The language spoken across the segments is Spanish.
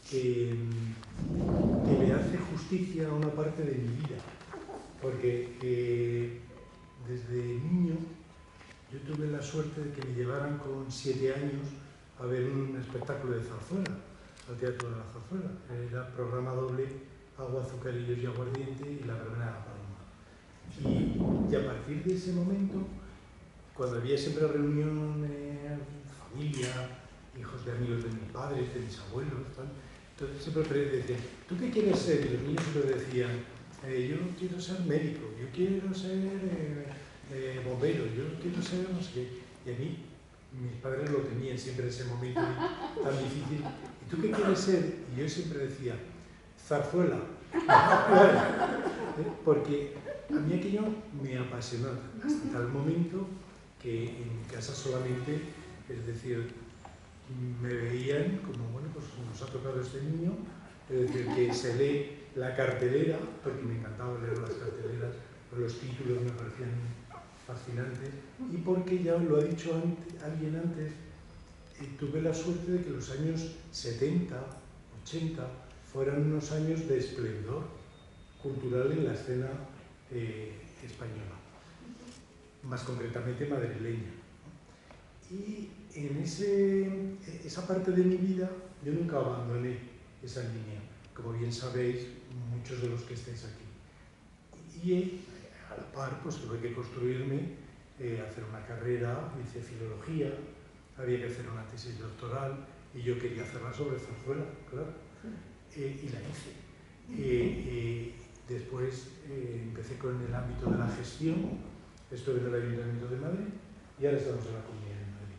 que le hace justicia a una parte de mi vida, porque desde niño yo tuve la suerte de que me llevaran con 7 años a ver un espectáculo de zarzuela, al Teatro de la Zarzuela. Era programa doble, agua, azucarillos y aguardiente, y la verbena de la paloma. Y a partir de ese momento, cuando había siempre reunión, familia, hijos de amigos de mis padres, de mis abuelos, tal, entonces siempre decían, ¿tú qué quieres ser? Y los niños siempre decían, yo quiero ser médico, yo quiero ser bombero, yo quiero ser no sé qué. Y a mí, mis padres lo tenían siempre en ese momento tan difícil. ¿Y tú qué quieres ser? Y yo siempre decía, zarzuela. Porque a mí aquello me apasionó hasta tal momento que en mi casa solamente, es decir, me veían como, bueno, pues nos ha tocado este niño, es decir, que se lee la cartelera, porque me encantaba leer las carteleras, los títulos me parecían fascinantes, y porque ya lo ha dicho alguien antes, tuve la suerte de que los años 70, 80 fueran unos años de esplendor cultural en la escena española, más concretamente madrileña. Y en esa parte de mi vida yo nunca abandoné esa línea, como bien sabéis muchos de los que estáis aquí. Y a la par pues tuve que construirme, hacer una carrera, hice filología, había que hacer una tesis doctoral y yo quería hacerla sobre zarzuela, claro, y la hice. Después empecé con el ámbito de la gestión, estuve en el Ayuntamiento de Madrid y ahora estamos en la Comunidad de Madrid.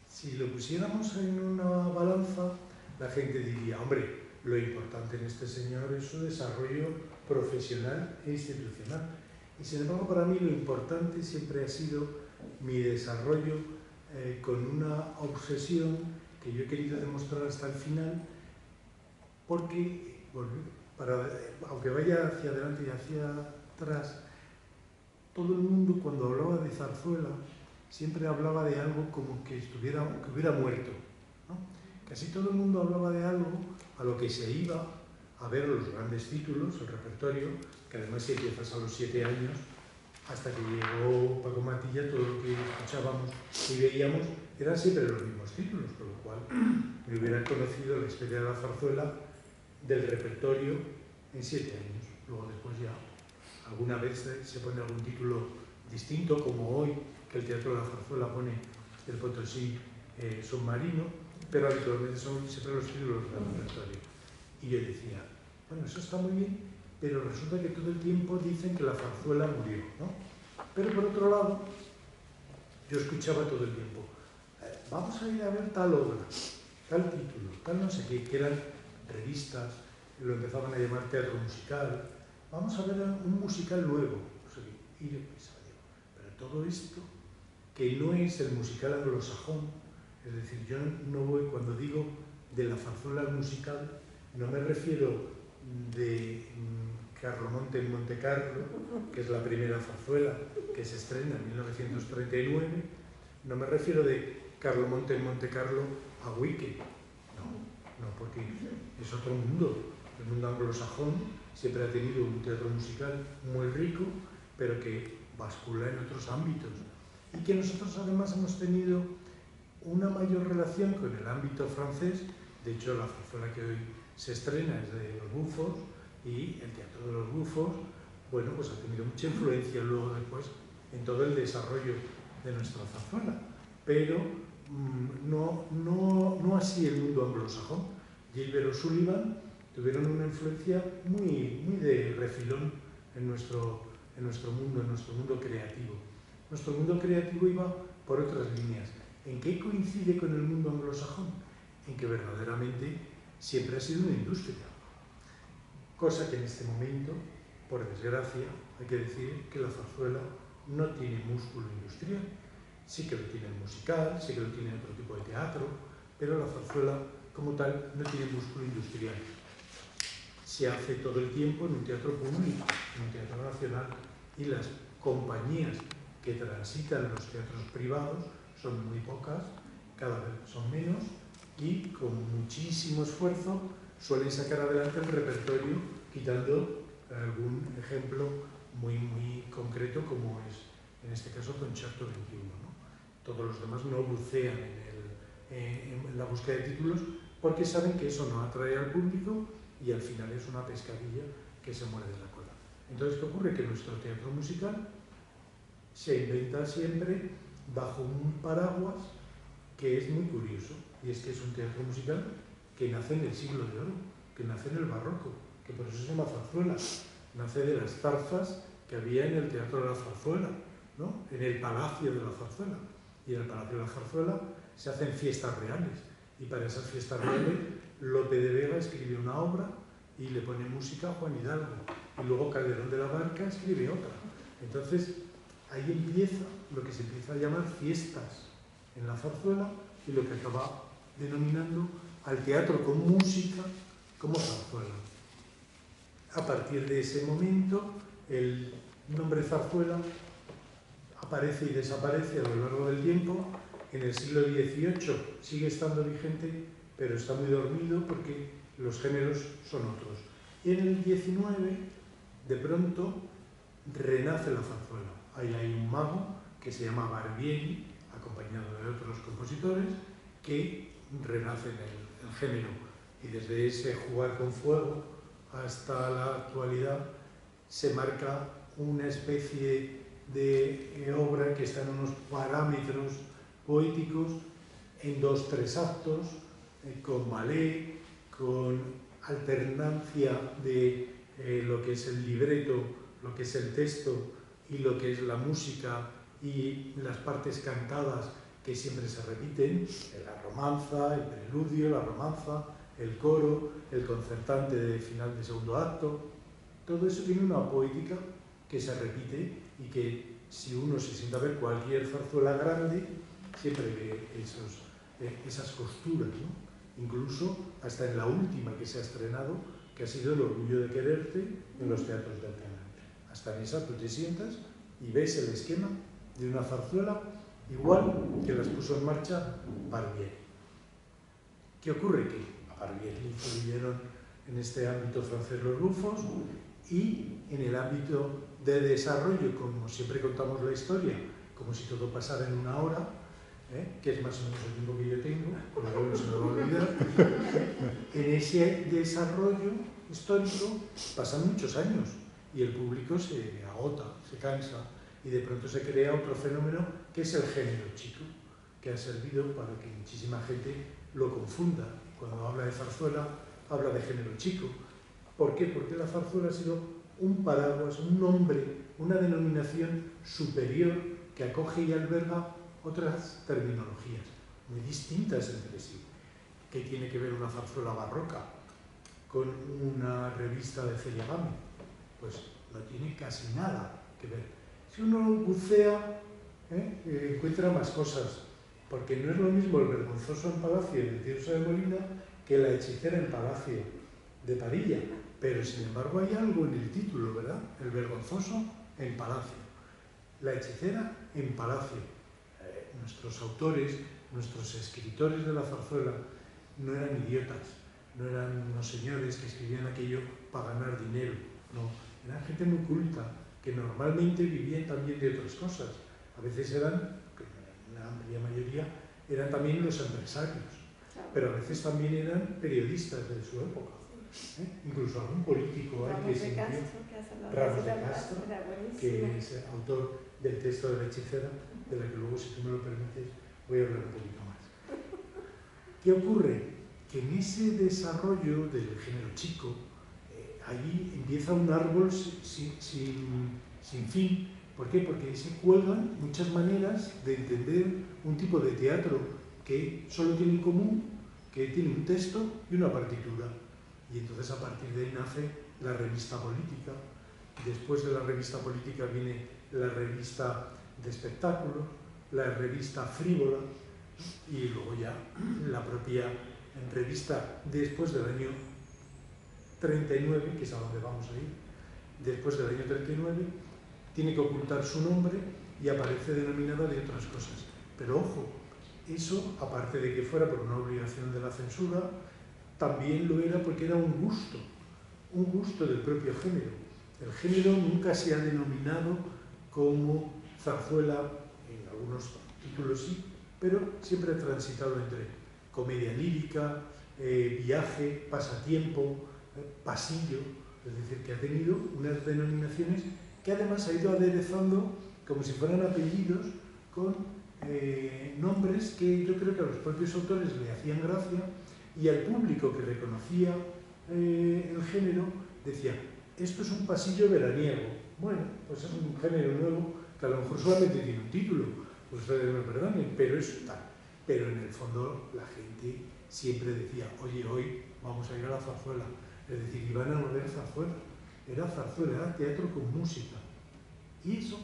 Si lo pusiéramos en una balanza, la gente diría, hombre, lo importante en este señor es su desarrollo profesional e institucional. Y sin embargo, para mí lo importante siempre ha sido mi desarrollo con una obsesión que yo he querido demostrar hasta el final, porque, bueno, aunque vaya hacia adelante y hacia atrás, todo el mundo cuando hablaba de zarzuela siempre hablaba de algo como que hubiera muerto, ¿no? Casi todo el mundo hablaba de algo a lo que se iba a ver los grandes títulos, el repertorio, que además si empiezas a los 7 años, hasta que llegó Paco Matilla, todo lo que escuchábamos y veíamos eran siempre los mismos títulos, con lo cual me hubiera conocido la historia de la zarzuela del repertorio en 7 años. Luego después ya alguna vez se pone algún título distinto, como hoy, que el Teatro de la Zarzuela pone el Potosí submarino, pero habitualmente son siempre los títulos del repertorio. Y yo decía, bueno, eso está muy bien, pero resulta que todo el tiempo dicen que la zarzuela murió, ¿no? Pero por otro lado, yo escuchaba todo el tiempo, vamos a ir a ver tal obra, tal título, tal no sé qué, que eran revistas, lo empezaban a llamar teatro musical, vamos a ver un musical nuevo, no sé qué. Y yo pensaba, pero todo esto, que no es el musical anglosajón, es decir, yo no voy, cuando digo de la zarzuela musical, no me refiero de Carlomonte en Montecarlo, que es la primera zarzuela que se estrena en 1939, no me refiero de Carlomonte en Montecarlo a Wicked, no, porque es otro mundo. El mundo anglosajón siempre ha tenido un teatro musical muy rico, pero que bascula en otros ámbitos. Y que nosotros además hemos tenido una mayor relación con el ámbito francés. De hecho, la zarzuela que hoy se estrena es de los Bufos, y el teatro de los Bufos, bueno, pues ha tenido mucha influencia luego después en todo el desarrollo de nuestra zarzuela. Pero no así el mundo anglosajón. Gilbert O'Sullivan tuvieron una influencia muy de refilón en nuestro mundo creativo. Nuestro mundo creativo iba por otras líneas. ¿En qué coincide con el mundo anglosajón? En que verdaderamente siempre ha sido una industria. Cosa que en este momento, por desgracia, hay que decir que la zarzuela no tiene músculo industrial. Sí que lo tiene el musical, sí que lo tiene otro tipo de teatro, pero la zarzuela como tal no tiene músculo industrial. Se hace todo el tiempo en un teatro público, en un teatro nacional, y las compañías que transitan los teatros privados son muy pocas, cada vez son menos, y con muchísimo esfuerzo suelen sacar adelante el repertorio, quitando algún ejemplo muy concreto, como es en este caso Concierto 21, ¿no? Todos los demás no bucean en la búsqueda de títulos porque saben que eso no atrae al público y al final es una pescadilla que se muerde la cola. Entonces, ¿qué ocurre? Que nuestro teatro musical se inventa siempre bajo un paraguas que es muy curioso, y es que es un teatro musical que nace en el siglo de oro, que nace en el barroco, que por eso se llama zarzuela, nace de las zarzas que había en el Teatro de la Zarzuela, ¿no? En el Palacio de la Zarzuela. Y en el Palacio de la Zarzuela se hacen fiestas reales, y para esas fiestas reales Lope de Vega escribe una obra y le pone música a Juan Hidalgo, y luego Calderón de la Barca escribe otra. Entonces ahí empieza lo que se empieza a llamar fiestas en la zarzuela, y lo que acaba denominando al teatro con música como zarzuela. A partir de ese momento, el nombre zarzuela aparece y desaparece a lo largo del tiempo. En el siglo XVIII sigue estando vigente, pero está muy dormido porque los géneros son otros. Y en el XIX, de pronto, renace la zarzuela. Ahí hay un mago que se llama Barbieri, acompañado de otros compositores, que renacen el género. Y desde ese jugar con fuego hasta la actualidad se marca una especie de obra que está en unos parámetros poéticos en 2-3 actos, con ballet, con alternancia de lo que es el libreto, lo que es el texto y lo que es la música y las partes cantadas que siempre se repiten, la romanza, el preludio, la romanza, el coro, el concertante de final de segundo acto. Todo eso tiene una poética que se repite y que si uno se sienta a ver cualquier zarzuela grande, siempre ve esas costuras, ¿no? Incluso hasta en la última que se ha estrenado, que ha sido El orgullo de quererte, en los teatros del canal. Hasta en esa tú te sientas y ves el esquema de una zarzuela igual que las puso en marcha Barbieri. ¿Qué ocurre? Que a Barbieri influyeron en este ámbito francés los bufos, y en el ámbito de desarrollo, como siempre contamos la historia, como si todo pasara en una hora, que es más o menos el tiempo que yo tengo, luego no se me va a olvidar. En ese desarrollo histórico pasan muchos años y el público se agota, se cansa, y de pronto se crea otro fenómeno que es el género chico, que ha servido para que muchísima gente lo confunda. Cuando habla de zarzuela, habla de género chico. ¿Por qué? Porque la zarzuela ha sido un paraguas, un nombre, una denominación superior que acoge y alberga otras terminologías muy distintas entre sí. ¿Qué tiene que ver una zarzuela barroca con una revista de Celia Gámez? Pues no tiene casi nada que ver. Si uno bucea, encuentra más cosas, porque no es lo mismo el vergonzoso en Palacio de Tirso de Molina que la hechicera en Palacio de Padilla, pero sin embargo hay algo en el título, ¿verdad? El vergonzoso en Palacio, la hechicera en Palacio. Nuestros autores, nuestros escritores de la zarzuela no eran idiotas, no eran unos señores que escribían aquello para ganar dinero, no, eran gente muy culta, que normalmente vivían también de otras cosas. A veces eran, en la amplia mayoría, eran también los empresarios, pero a veces también eran periodistas de su época. Incluso algún político hay que se inició, Ramos de Castro, que es autor del texto de la hechicera, de la que luego, si tú me lo permites, voy a hablar un poquito más. ¿Qué ocurre? Que en ese desarrollo del género chico, ahí empieza un árbol sin fin. ¿Por qué? Porque ahí se cuelgan muchas maneras de entender un tipo de teatro que solo tiene en común que tiene un texto y una partitura. Y entonces a partir de ahí nace la revista política. Después de la revista política viene la revista de espectáculos, la revista frívola, y luego ya la propia revista después del año 39, que es a donde vamos a ir. Después del año 39 tiene que ocultar su nombre y aparece denominada de otras cosas. Pero ojo, eso, aparte de que fuera por una obligación de la censura, también lo era porque era un gusto del propio género. El género nunca se ha denominado como zarzuela, en algunos títulos sí, pero siempre ha transitado entre comedia lírica, viaje, pasatiempo, pasillo, es decir, que ha tenido unas denominaciones que además ha ido aderezando como si fueran apellidos con nombres que yo creo que a los propios autores le hacían gracia y al público que reconocía el género decía, esto es un pasillo veraniego. Bueno, pues es un género nuevo que a lo mejor solamente tiene un título, pues ustedes me perdonen, pero es tal. Pero en el fondo la gente siempre decía, oye, hoy vamos a ir a la zarzuela. Es decir, iban a ver zarzuela. Era zarzuela, era teatro con música. Y eso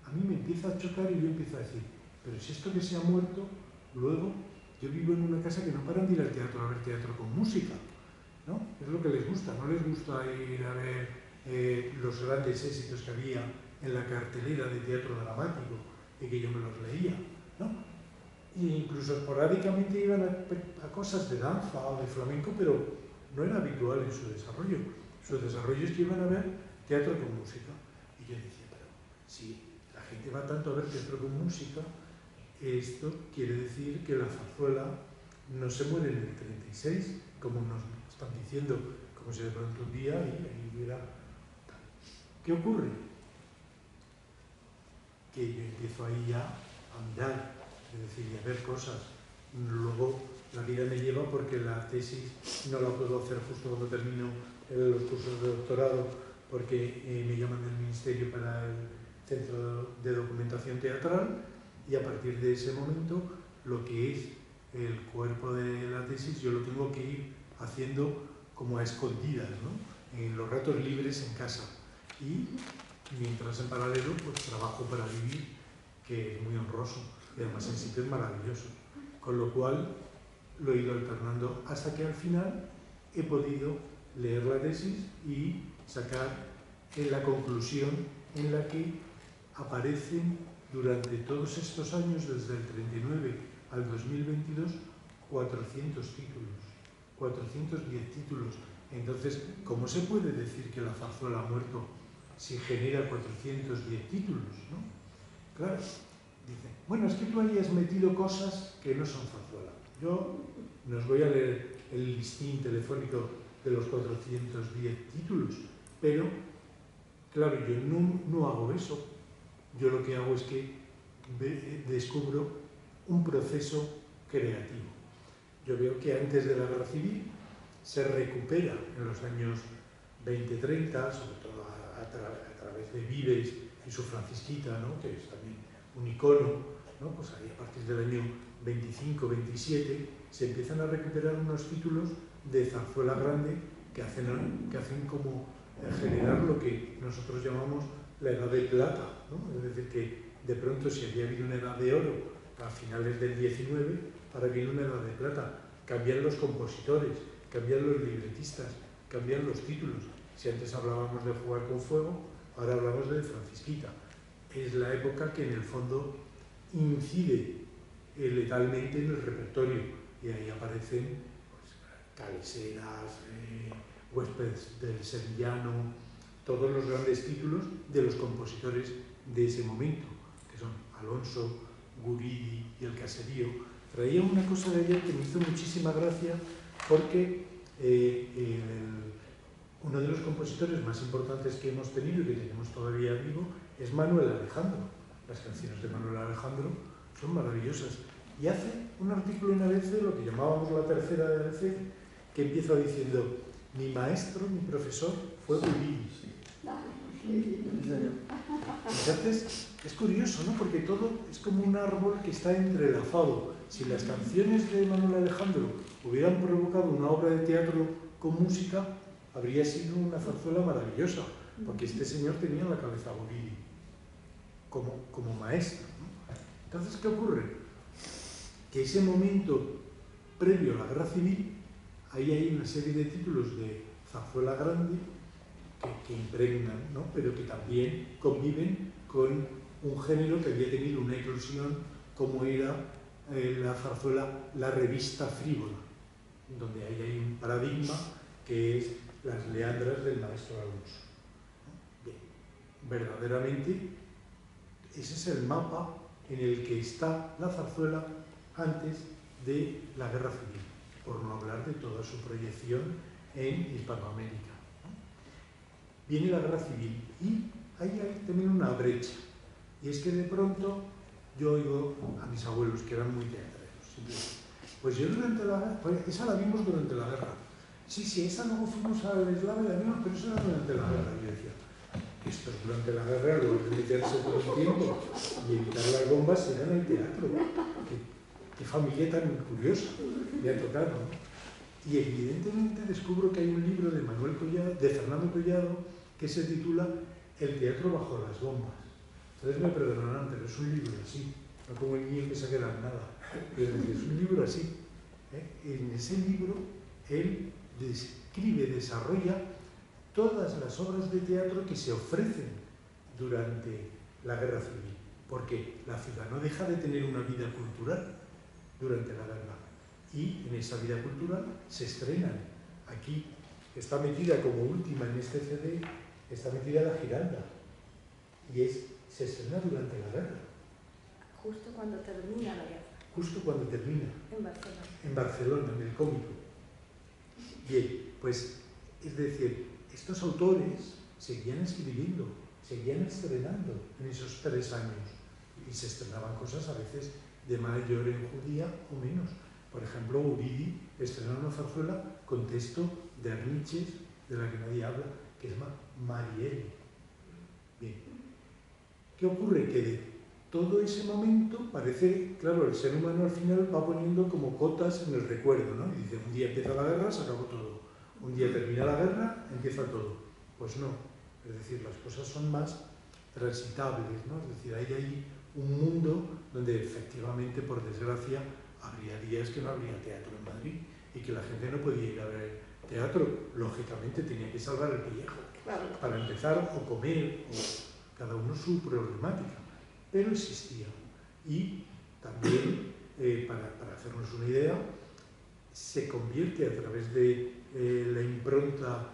a mí me empieza a chocar y yo empiezo a decir, pero si esto que se ha muerto, luego yo vivo en una casa que no paran de ir al teatro a ver teatro con música, ¿no? Es lo que les gusta, no les gusta ir a ver los grandes éxitos que había en la cartelera de teatro dramático y que yo me los leía, ¿no? E incluso esporádicamente iban a cosas de danza o de flamenco, pero no era habitual en su desarrollo. Su desarrollo es que iban a ver teatro con música. Y yo decía, pero si la gente va tanto a ver teatro con música, esto quiere decir que la zarzuela no se muere en el 36, como nos están diciendo, como si de pronto un día y hubiera... ¿Qué ocurre? Que yo empiezo ahí ya a mirar, es decir, y a ver cosas. Luego la vida me lleva porque la tesis no la puedo hacer justo cuando termino los cursos de doctorado, porque me llaman del Ministerio para el Centro de Documentación Teatral, y a partir de ese momento lo que es el cuerpo de la tesis yo lo tengo que ir haciendo como a escondidas, ¿no? En los ratos libres en casa. Y mientras en paralelo pues trabajo para vivir, que es muy honroso y además en sitios maravillosos. Con lo cual lo he ido alternando hasta que al final he podido leer la tesis y sacar la conclusión en la que aparecen durante todos estos años, desde el 39 al 2022, 400 títulos, 410 títulos. Entonces, ¿cómo se puede decir que la zarzuela ha muerto si genera 410 títulos, ¿no? Claro, dicen, bueno, es que tú ahí has metido cosas que no son zarzuela. Yo no os voy a leer el listín telefónico de los 410 títulos, pero, claro, yo no hago eso. Yo lo que hago es que descubro un proceso creativo. Yo veo que antes de la Guerra Civil se recupera en los años 20-30, sobre todo a través de Vives y su Francisquita, ¿no? Que es también un icono, ¿no? Pues ahí a partir del año 25-27 se empiezan a recuperar unos títulos de zarzuela grande que hacen como generar lo que nosotros llamamos la edad de plata, ¿no? Es decir, que de pronto si había habido una edad de oro a finales del 19, ahora viene una edad de plata. Cambian los compositores, cambian los libretistas, cambian los títulos. Si antes hablábamos de Jugar con Fuego, ahora hablamos de Francisquita. Es la época que en el fondo incide letalmente en el repertorio y ahí aparecen pues, Caleseras, Huéspedes del Sevillano, todos los grandes títulos de los compositores de ese momento, que son Alonso, Guridi y El Caserío. Traía una cosa de ayer que me hizo muchísima gracia porque uno de los compositores más importantes que hemos tenido y que tenemos todavía vivo es Manuel Alejandro. Las canciones de Manuel Alejandro son maravillosas. Y hace un artículo en ABC, lo que llamábamos la tercera de ABC, que empieza diciendo: mi maestro, mi profesor fue Guridi. Entonces, es curioso, ¿no? Porque todo es como un árbol que está entrelazado. Si las canciones de Manuel Alejandro hubieran provocado una obra de teatro con música, habría sido una zarzuela maravillosa, porque este señor tenía en la cabeza a Guridi como maestro, ¿no? Entonces, ¿qué ocurre? Que ese momento previo a la Guerra Civil, ahí hay una serie de títulos de zarzuela grande que impregnan, ¿no? Pero que también conviven con un género que había tenido una eclosión como era la zarzuela la revista frívola, donde ahí hay un paradigma que es las leandras del maestro Alonso. Bien, verdaderamente ese es el mapa en el que está la zarzuela antes de la Guerra Civil, por no hablar de toda su proyección en Hispanoamérica. Viene la Guerra Civil y ahí hay también una brecha, y es que de pronto yo oigo a mis abuelos, que eran muy teatreros, pues yo durante la guerra, pues esa la vimos durante la guerra. Sí, esa luego fuimos a Eslava y la vimos, pero esa era durante la guerra. Y yo decía, esto es durante la guerra, luego de meterse todo el tiempo y evitar las bombas, era en el teatro. Qué familia tan curiosa me ha tocado, ¿no? Y evidentemente descubro que hay un libro de Fernando Collado, que se titula El teatro bajo las bombas. Ustedes me perdonarán, pero es un libro así, no como el mío que se queda en nada, pero es un libro así. En ese libro él desarrolla todas las obras de teatro que se ofrecen durante la Guerra Civil, porque la ciudad no deja de tener una vida cultural durante la guerra, y en esa vida cultural se estrenan. Aquí está metida como última en este CD, está metida la Giralda, y se estrena durante la guerra. Justo cuando termina la guerra. Justo cuando termina. En Barcelona. En Barcelona, en el Cómico. Bien, pues, es decir, estos autores seguían escribiendo, seguían estrenando en esos 3 años, y se estrenaban cosas a veces de mayor enjudía o menos. Por ejemplo, Uridi estrenó una zarzuela con texto de Arniches, de la que nadie habla, que se llama Marielle. Bien. ¿Qué ocurre? Que de todo ese momento parece, claro, el ser humano al final va poniendo como cotas en el recuerdo, ¿no? Y dice, un día empieza la guerra, se acabó todo. Un día termina la guerra, empieza todo. Pues no. Es decir, las cosas son más transitables, ¿no? Es decir, hay ahí un mundo donde efectivamente, por desgracia, habría días que no habría teatro en Madrid y que la gente no podía ir a ver teatro. Lógicamente tenía que salvar el pellejo, claro, para empezar, o comer, o cada uno su problemática, pero existía. Y también, para hacernos una idea, se convierte a través de la impronta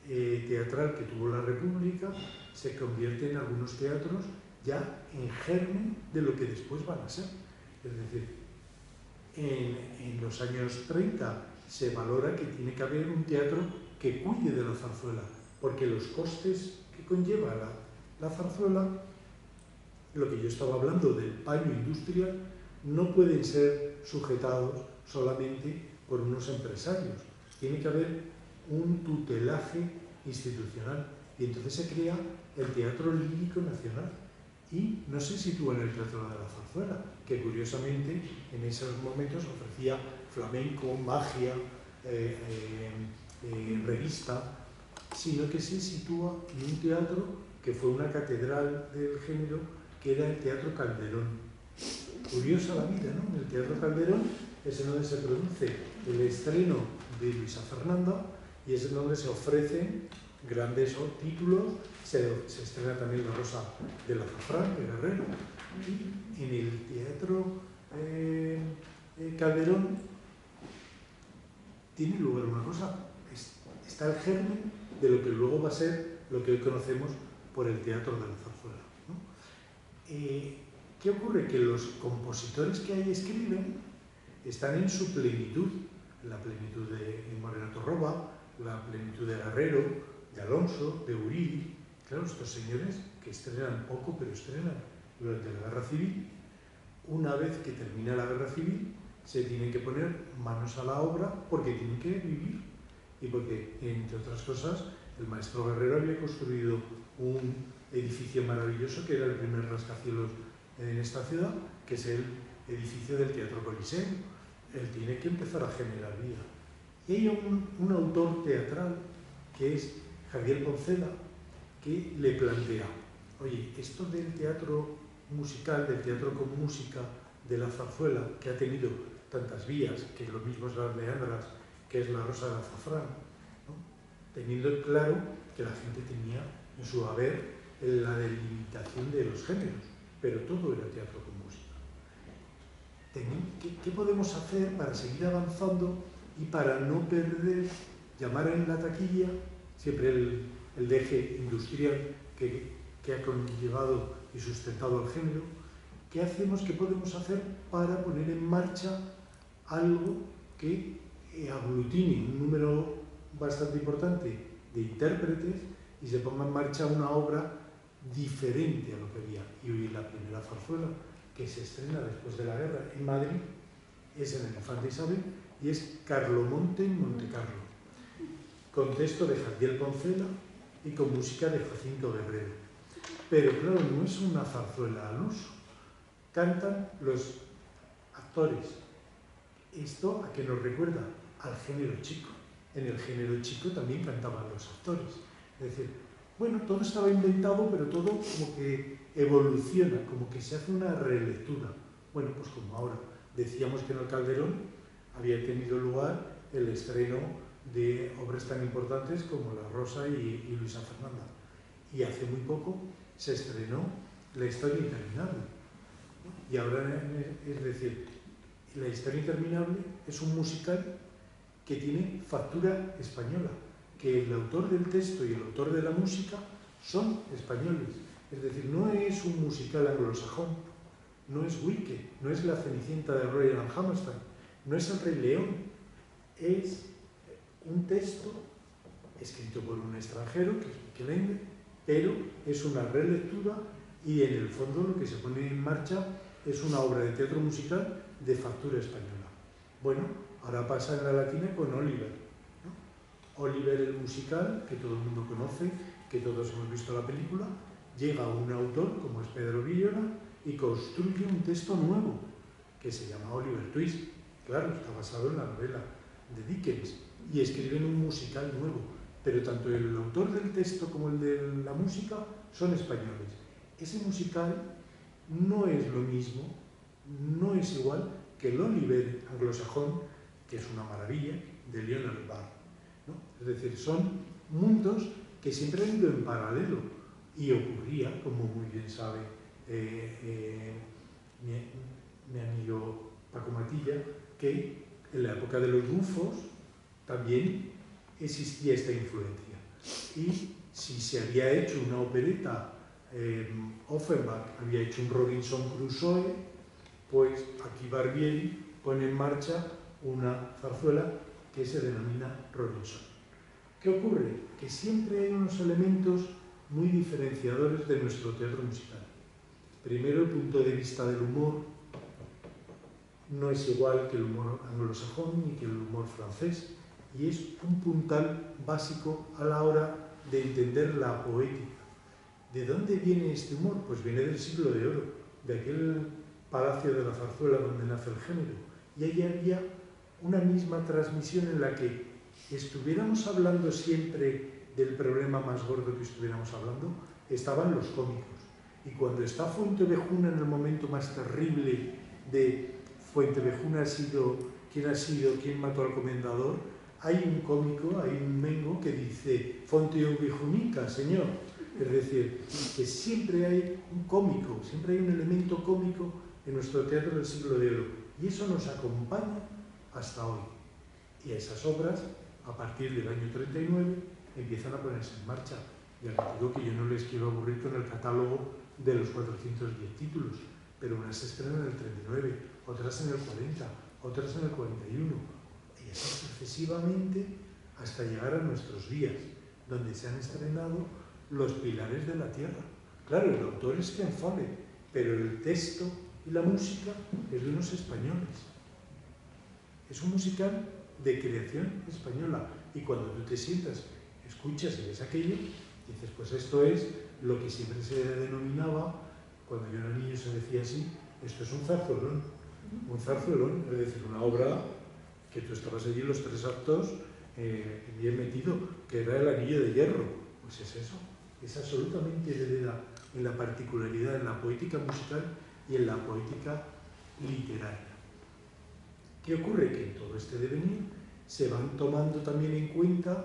teatral que tuvo la República, se convierte en algunos teatros ya en germen de lo que después van a ser. Es decir, en los años 30 se valora que tiene que haber un teatro que cuide de la zarzuela, porque los costes que conlleva la zarzuela, lo que yo estaba hablando del paño industrial, no pueden ser sujetados solamente por unos empresarios. Tiene que haber un tutelaje institucional, y entonces se crea el Teatro Lírico Nacional y no se sitúa en el Teatro de la Zarzuela, que curiosamente en esos momentos ofrecía flamenco, magia, revista, sino que se sitúa en un teatro que fue una catedral del género, que era el Teatro Calderón. Curiosa la vida, ¿no? En el Teatro Calderón es en donde se produce el estreno de Luisa Fernanda y es en donde se ofrecen grandes títulos. Se estrena también La Rosa del Azafrán, de Guerrero. Y en el Teatro Calderón tiene lugar una cosa, está el germen de lo que luego va a ser lo que hoy conocemos por el Teatro de la Zarzuela, ¿no? ¿Qué ocurre? Que los compositores que ahí escriben están en su plenitud, la plenitud de Moreno Torroba, la plenitud de Guerrero, de Alonso, de Uridi. Claro, estos señores que estrenan poco, pero estrenan durante la Guerra Civil. Una vez que termina la Guerra Civil, se tienen que poner manos a la obra porque tienen que vivir. Y porque, entre otras cosas, el maestro Guerrero había construido un edificio maravilloso que era el primer rascacielos en esta ciudad, que es el edificio del Teatro Coliseo. Él tiene que empezar a generar vida. Y hay un autor teatral, que es Javier Poncela, que le plantea, oye, esto del teatro musical, del teatro con música, de la zarzuela, que ha tenido tantas vías, que lo mismo es las leandras, que es la Rosa del Azafrán, ¿no? Teniendo claro que la gente tenía en su haber la delimitación de los géneros, pero todo era teatro con música. ¿qué podemos hacer para seguir avanzando y para no perder, llamar en la taquilla, siempre el eje industrial que ha conllevado y sustentado al género? ¿Qué hacemos, qué podemos hacer para poner en marcha algo que aglutine un número bastante importante de intérpretes y se ponga en marcha una obra diferente a lo que había? Y hoy la primera zarzuela que se estrena después de la guerra en Madrid es en el Infante Isabel y es Carlomonte en Montecarlo, con texto de Jadiel Poncela y con música de Jacinto Guerrero. Pero claro, no es una zarzuela al uso, cantan los actores. ¿Esto a qué nos recuerda? Al género chico. En el género chico también cantaban los actores. Es decir, bueno, todo estaba inventado, pero todo como que evoluciona, como que se hace una relectura. Bueno, pues como ahora decíamos que en el Calderón había tenido lugar el estreno de obras tan importantes como La Rosa y Luisa Fernanda. Y hace muy poco se estrenó La Historia Interminable. Y ahora, es decir, La Historia Interminable es un musical que tiene factura española, que el autor del texto y el autor de la música son españoles. Es decir, no es un musical anglosajón, no es Wicked, no es La Cenicienta de Roald Hammerstein, no es El Rey León, es un texto escrito por un extranjero, que es Miquel Ende, pero es una relectura y en el fondo lo que se pone en marcha es una obra de teatro musical de factura española. Bueno, ahora pasa en la Latina con Oliver, ¿no? Oliver el musical, que todo el mundo conoce, que todos hemos visto la película, llega un autor como es Pedro Villora y construye un texto nuevo que se llama Oliver Twist. Claro, está basado en la novela de Dickens y escriben un musical nuevo, pero tanto el autor del texto como el de la música son españoles. Ese musical no es lo mismo, no es igual que el Oliver anglosajón, que es una maravilla, de Leonard Barr, ¿no? Es decir, son mundos que siempre han ido en paralelo y ocurría, como muy bien sabe mi amigo Paco Matilla, que en la época de los bufos también existía esta influencia. Y si se había hecho una opereta, Offenbach había hecho un Robinson Crusoe, pues aquí Barbieri pone en marcha una zarzuela que se denomina Robinson. ¿Qué ocurre? Que siempre hay unos elementos muy diferenciadores de nuestro teatro musical. Primero, el punto de vista del humor no es igual que el humor anglosajón ni que el humor francés, y es un puntal básico a la hora de entender la poética. ¿De dónde viene este humor? Pues viene del siglo de oro, de aquel palacio de la zarzuela donde nace el género. Y ahí había una misma transmisión en la que estuviéramos hablando siempre del problema más gordo que estuviéramos hablando, estaban los cómicos. Y cuando está Fuentevejuna en el momento más terrible de Fuentevejuna ha sido quien mató al comendador, hay un cómico, hay un mengo que dice Fuentevejunica, señor. Es decir, que siempre hay un cómico, siempre hay un elemento cómico en nuestro teatro del siglo de oro. Y eso nos acompaña hasta hoy. Y esas obras, a partir del año 39, empiezan a ponerse en marcha. Ya les digo que yo no les quiero aburrir con el catálogo de los 410 títulos, pero unas se estrenan en el 39, otras en el 40, otras en el 41, y así sucesivamente hasta llegar a nuestros días, donde se han estrenado Los Pilares de la Tierra. Claro, el autor es Ken Follett, pero el texto y la música es de unos españoles. Es un musical de creación española, y cuando tú te sientas, escuchas y ves aquello, dices, pues esto es lo que siempre se denominaba, cuando yo era niño se decía así, esto es un zarzuelón, es decir, una obra que tú estabas allí los tres actos bien metido, que era El Anillo de Hierro. Pues es eso, es absolutamente heredera en la particularidad, en la poética musical y en la poética literaria. ¿Qué ocurre? Que en todo este devenir se van tomando también en cuenta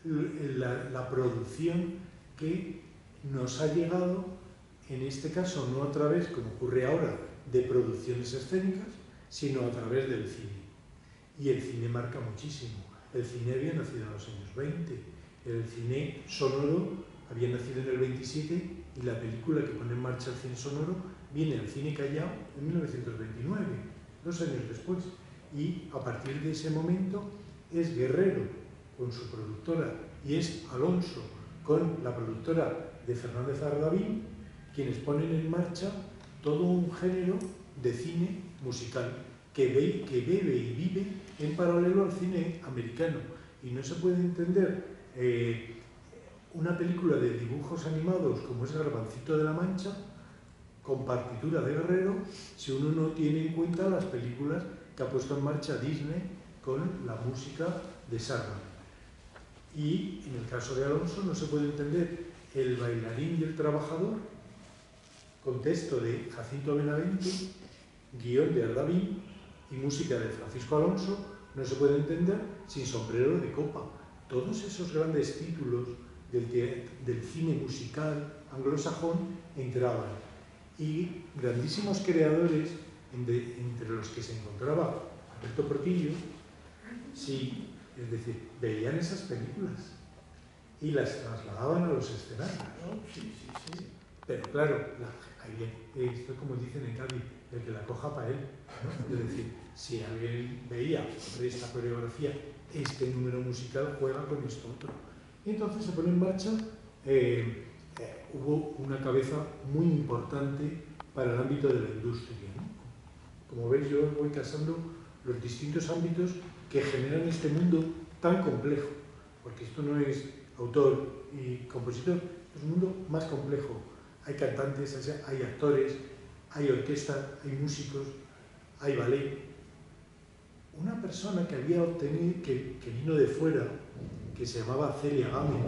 la producción que nos ha llegado, en este caso no a través, como ocurre ahora, de producciones escénicas, sino a través del cine. Y el cine marca muchísimo. El cine había nacido en los años 20, el cine sonoro había nacido en el 27 y la película que pone en marcha el cine sonoro viene al cine Callao en 1929, 2 años después. Y a partir de ese momento es Guerrero con su productora y es Alonso con la productora de Fernández Ardavín quienes ponen en marcha todo un género de cine musical que bebe y vive en paralelo al cine americano. Y no se puede entender una película de dibujos animados como es Garbancito de la Mancha con partitura de Guerrero si uno no tiene en cuenta las películas que ha puesto en marcha Disney con la música de Sargent. Y en el caso de Alonso no se puede entender El bailarín y el trabajador con texto de Jacinto Benavente, guión de Ardavín y música de Francisco Alonso, no se puede entender sin Sombrero de copa. Todos esos grandes títulos del cine musical anglosajón entraban. Y grandísimos creadores, entre los que se encontraba Alberto Portillo, sí, es decir, veían esas películas y las trasladaban a los escenarios. Sí. Pero claro, esto como dicen en Cádiz, el que la coja para él, ¿no? Es decir, si alguien veía esta coreografía, este número musical juega con esto otro. Y entonces se pone en marcha, hubo una cabeza muy importante para el ámbito de la industria, ¿no? Como veis, yo voy casando los distintos ámbitos que generan este mundo tan complejo, porque esto no es autor y compositor, es un mundo más complejo. Hay cantantes, hay actores, hay orquesta, hay músicos, hay ballet. Una persona que había obtenido, que vino de fuera, que se llamaba Celia Gámez,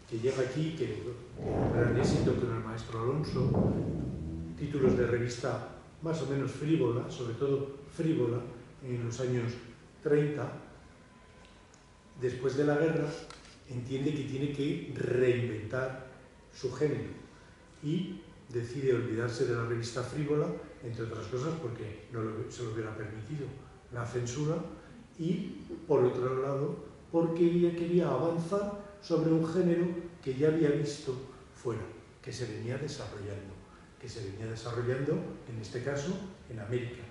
que llega aquí, que un gran éxito con el maestro Alonso, títulos de revista más o menos frívola, sobre todo frívola, en los años 30, después de la guerra, entiende que tiene que reinventar su género y decide olvidarse de la revista frívola, entre otras cosas porque no se lo hubiera permitido la censura, y por otro lado porque ella quería avanzar sobre un género que ya había visto fuera, que se venía desarrollando, en este caso en América,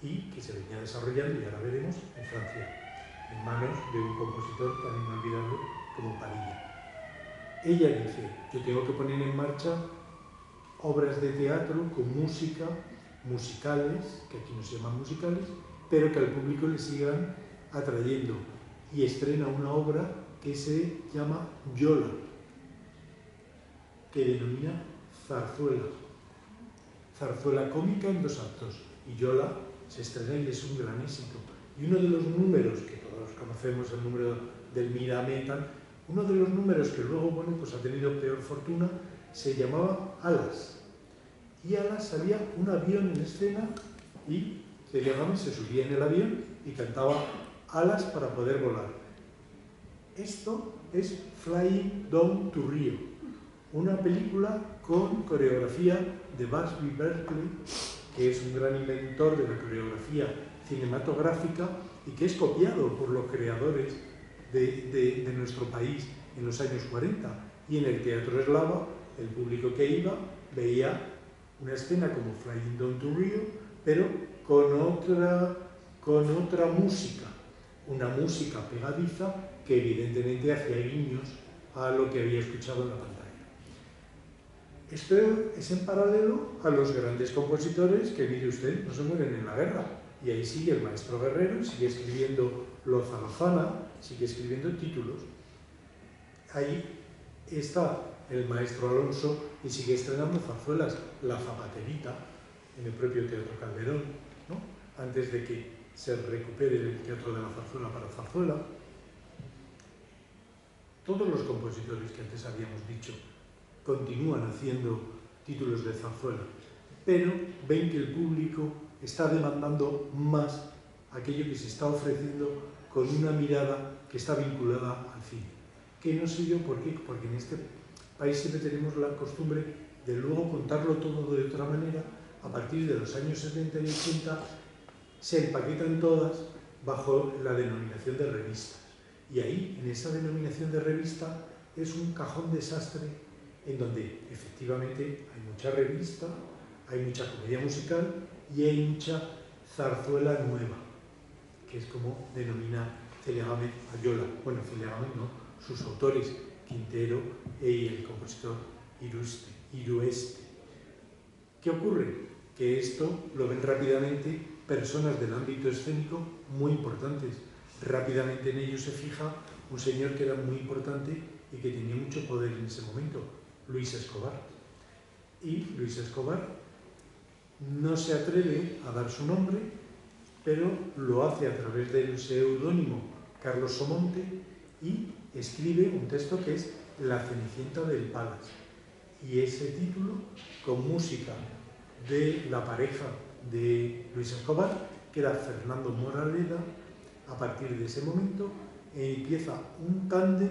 y que se venía desarrollando, y ahora veremos, en Francia, en manos de un compositor tan inolvidable como Padilla. Ella dice, yo tengo que poner en marcha obras de teatro con música, musicales, que aquí no se llaman musicales, pero que al público le sigan atrayendo. Y estrena una obra que se llama Yola, que denomina zarzuela. Zarzuela cómica en 2 actos. Y Yola se estrena y es un gran éxito. Y uno de los números, que todos conocemos, el número del Mirame, uno de los números que luego, bueno, pues ha tenido peor fortuna, se llamaba Alas. Y Alas salía un avión en escena y Celia Gámez se subía en el avión y cantaba Alas para poder volar. Esto es Flying Down to Rio, una película con coreografía de Busby Berkeley, que es un gran inventor de la coreografía cinematográfica y que es copiado por los creadores de nuestro país en los años 40. Y en el Teatro Eslava, el público que iba veía una escena como Flying Down to Rio, pero con otra música, una música pegadiza que evidentemente hacía guiños a lo que había escuchado en la pantalla. Esto es en paralelo a los grandes compositores que, mire usted, no se mueren en la guerra. Y ahí sigue el maestro Guerrero, sigue escribiendo Loza Lozana, sigue escribiendo títulos. Ahí está el maestro Alonso y sigue estrenando zarzuelas, La Zapaterita, en el propio Teatro Calderón, ¿no? Antes de que se recupere el Teatro de la Zarzuela para zarzuela. Todos los compositores que antes habíamos dicho continúan haciendo títulos de zarzuela, pero ven que el público está demandando más aquello que se está ofreciendo con una mirada que está vinculada al cine. Que no sé yo por qué, porque en este país siempre tenemos la costumbre de luego contarlo todo de otra manera, a partir de los años 70 y 80 se empaquetan todas bajo la denominación de revistas. Y ahí, en esa denominación de revista, es un cajón desastre en donde efectivamente hay mucha revista, hay mucha comedia musical y hay mucha zarzuela nueva, que es como denomina Celia Gámez a Yola. Bueno, Celia Gámez no, sus autores, Quintero y el compositor Irueste. ¿Qué ocurre? Que esto lo ven rápidamente personas del ámbito escénico muy importantes. Rápidamente en ello se fija un señor que era muy importante y que tenía mucho poder en ese momento, Luis Escobar. Y Luis Escobar no se atreve a dar su nombre, pero lo hace a través del seudónimo Carlos Somonte y escribe un texto que es La Cenicienta del Palas. Y ese título, con música de la pareja de Luis Escobar, que era Fernando Moraleda, a partir de ese momento empieza un tándem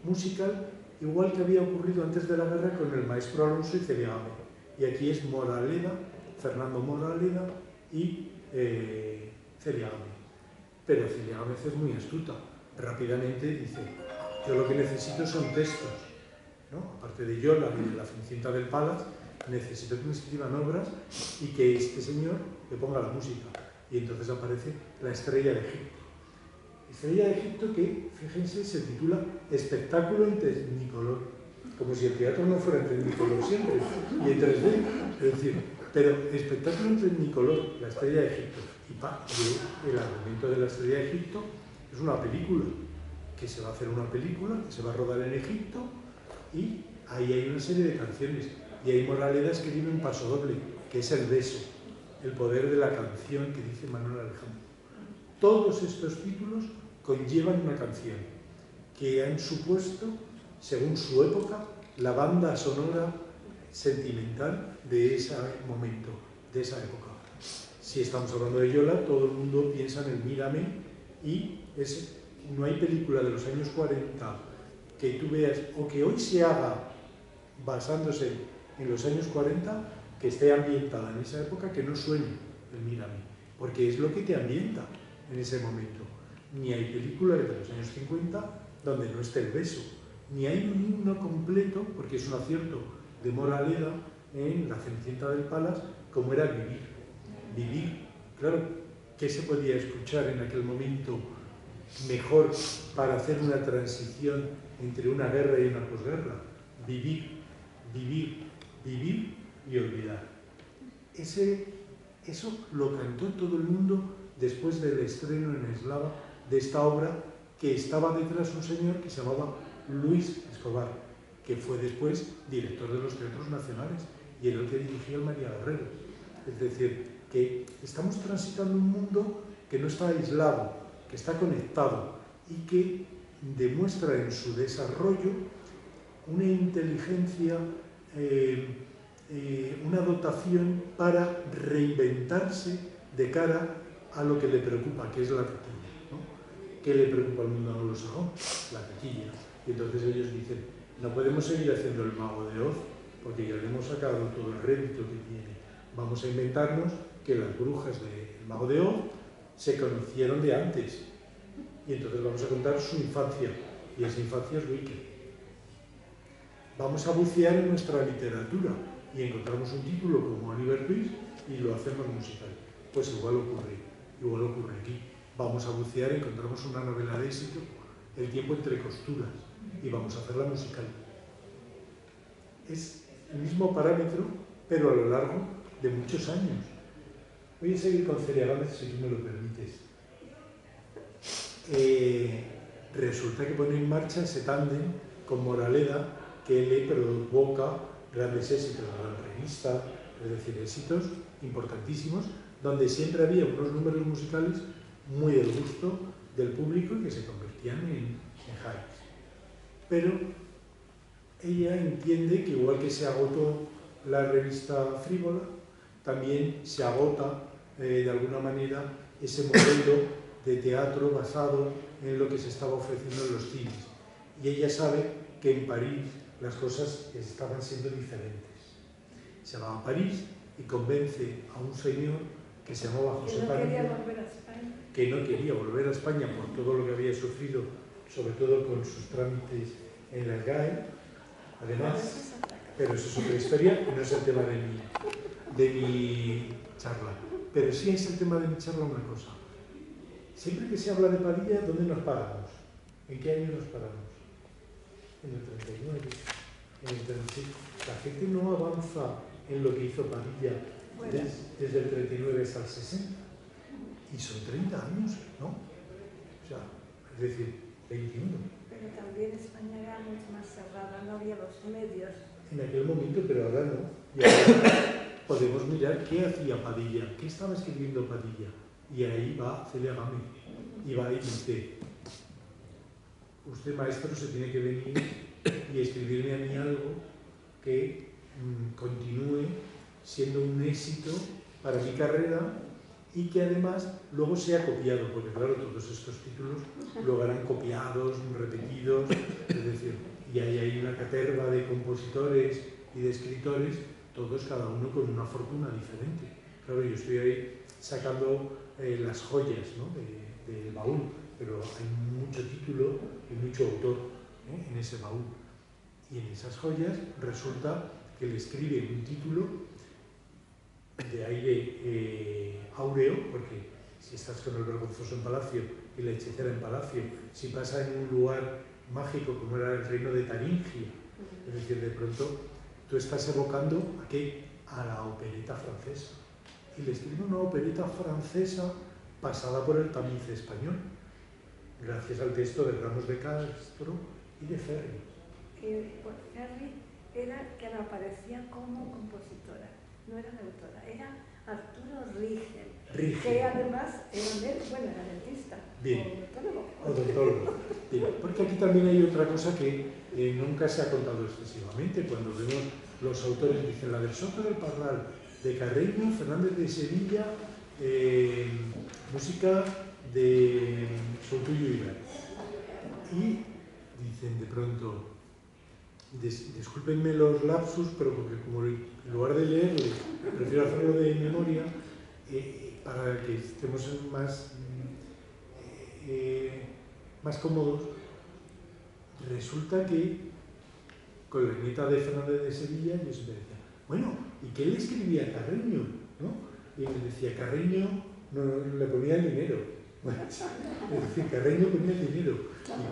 musical igual que había ocurrido antes de la guerra con el maestro Alonso y Celia Gámez. Y aquí es Moraleda, Fernando Moraleda y Celia Gámez. Pero Celia Gámez es muy astuta. Rápidamente dice, yo lo que necesito son textos, ¿no? Aparte de Yola y de La Cenicienta del Palas, necesito que me escriban obras y que este señor le ponga la música. Y entonces aparece La Estrella de Egipto. Estrella de Egipto que, fíjense, se titula Espectáculo en Technicolor, como si el teatro no fuera en Technicolor siempre, y en 3D, es decir, pero Espectáculo en Technicolor, La Estrella de Egipto. Y el argumento de La Estrella de Egipto es una película, que se va a hacer una película, que se va a rodar en Egipto, y ahí hay una serie de canciones, y ahí Moraleda escribe un paso doble, que es el beso, el poder de la canción que dice Manuel Alejandro. Todos estos títulos conllevan una canción que han supuesto, según su época, la banda sonora sentimental de ese momento, de esa época. Si estamos hablando de Yola, todo el mundo piensa en el Mírame y no hay película de los años 40 que tú veas o que hoy se haga basándose en los años 40 que esté ambientada en esa época que no suene el Mírame, porque es lo que te ambienta en ese momento. Ni hay película de los años 50 donde no esté el beso, ni hay un himno completo, porque es un acierto de Moraleda en La Cenicienta del Palas, como era Vivir. Vivir, claro, ¿qué se podía escuchar en aquel momento mejor para hacer una transición entre una guerra y una posguerra? Vivir, vivir, vivir y olvidar. Eso lo cantó todo el mundo después del estreno en Eslava de esta obra, que estaba detrás un señor que se llamaba Luis Escobar, que fue después director de los teatros nacionales y era el que dirigía el María Guerrero. Es decir, que estamos transitando un mundo que no está aislado, que está conectado y que demuestra en su desarrollo una inteligencia, una dotación para reinventarse de cara a lo que le preocupa, que es la taquilla, ¿no? ¿Qué le preocupa al mundo anglosajón? La taquilla. Y entonces ellos dicen, no podemos seguir haciendo el Mago de Oz, porque ya le hemos sacado todo el rédito que tiene. Vamos a inventarnos que las brujas del Mago de Oz se conocieron de antes. Y entonces vamos a contar su infancia, y esa infancia es Wicked. Vamos a bucear en nuestra literatura y encontramos un título como Oliver Twist y lo hacemos musical. Pues igual ocurre aquí. Vamos a bucear, encontramos una novela de éxito, El tiempo entre costuras, y vamos a hacerla musical. Es el mismo parámetro, pero a lo largo de muchos años. Voy a seguir con Celia Gámez, si tú me lo permites. Resulta que pone en marcha ese tándem con Moraleda que le provoca grandes éxitos de la revista, es decir, éxitos importantísimos, donde siempre había unos números musicales muy del gusto del público y que se convertían en hypes. Pero ella entiende que igual que se agotó la revista Frívola, también se agota de alguna manera ese modelo de teatro basado en lo que se estaba ofreciendo en los cines. Y ella sabe que en París las cosas estaban siendo diferentes. Se va a París y convence a un señor que se llamaba José Que no quería Padilla, volver a España. que no quería volver a España por todo lo que había sufrido, sobre todo con sus trámites en la GAE, además, pero eso es otra historia y no es el tema de mi charla. Pero sí es el tema de mi charla una cosa. Siempre que se habla de Padilla, ¿dónde nos paramos? ¿En qué año nos paramos? En el 39, en el 36. La gente no avanza en lo que hizo Padilla desde el 39 hasta el 60. Y son 30 años, ¿no? O sea, es decir, 21. Pero también España era mucho más cerrada, no había los medios. En aquel momento, pero ahora no. Y ahora podemos mirar qué hacía Padilla, qué estaba escribiendo Padilla. Y ahí va Celia Gámez y va y dice: usted, maestro, se tiene que venir y escribirme a mí algo que continúe siendo un éxito para mi carrera y que además luego sea copiado, porque claro, todos estos títulos luego eran copiados, repetidos, es decir, y ahí hay una caterva de compositores y de escritores, todos cada uno con una fortuna diferente. Claro, yo estoy ahí sacando las joyas, ¿no?, del baúl, pero hay mucho título y mucho autor en ese baúl. Y en esas joyas resulta que le escribe un título de aire áureo, porque si estás con el vergonzoso en palacio y la hechicera en palacio, si pasa en un lugar mágico como era el reino de Taringia, es decir, de pronto tú estás evocando ¿a qué? A la opereta francesa. Y le escribe una opereta francesa pasada por el tamiz español, gracias al texto de Ramos de Castro y de Ferri. Ferri era quien aparecía como compositora, no era la autora, era Arturo Rigel, que además era dentista. Bien. O odontólogo. Bien. Porque aquí también hay otra cosa que nunca se ha contado excesivamente. Cuando vemos los autores, dicen la del Soto del Parral, de Carreño, Fernández de Sevilla, música de Soutullo y Ibar. Y dicen de pronto, discúlpenme los lapsus, pero porque como en lugar de leerle, prefiero hacerlo de memoria, para que estemos más cómodos. Resulta que con la nieta de Fernández de Sevilla yo siempre decía, bueno, ¿y qué le escribía a Carreño? ¿No? Y me decía, Carreño no le ponía el dinero. Bueno, es decir, Carreño ponía el dinero.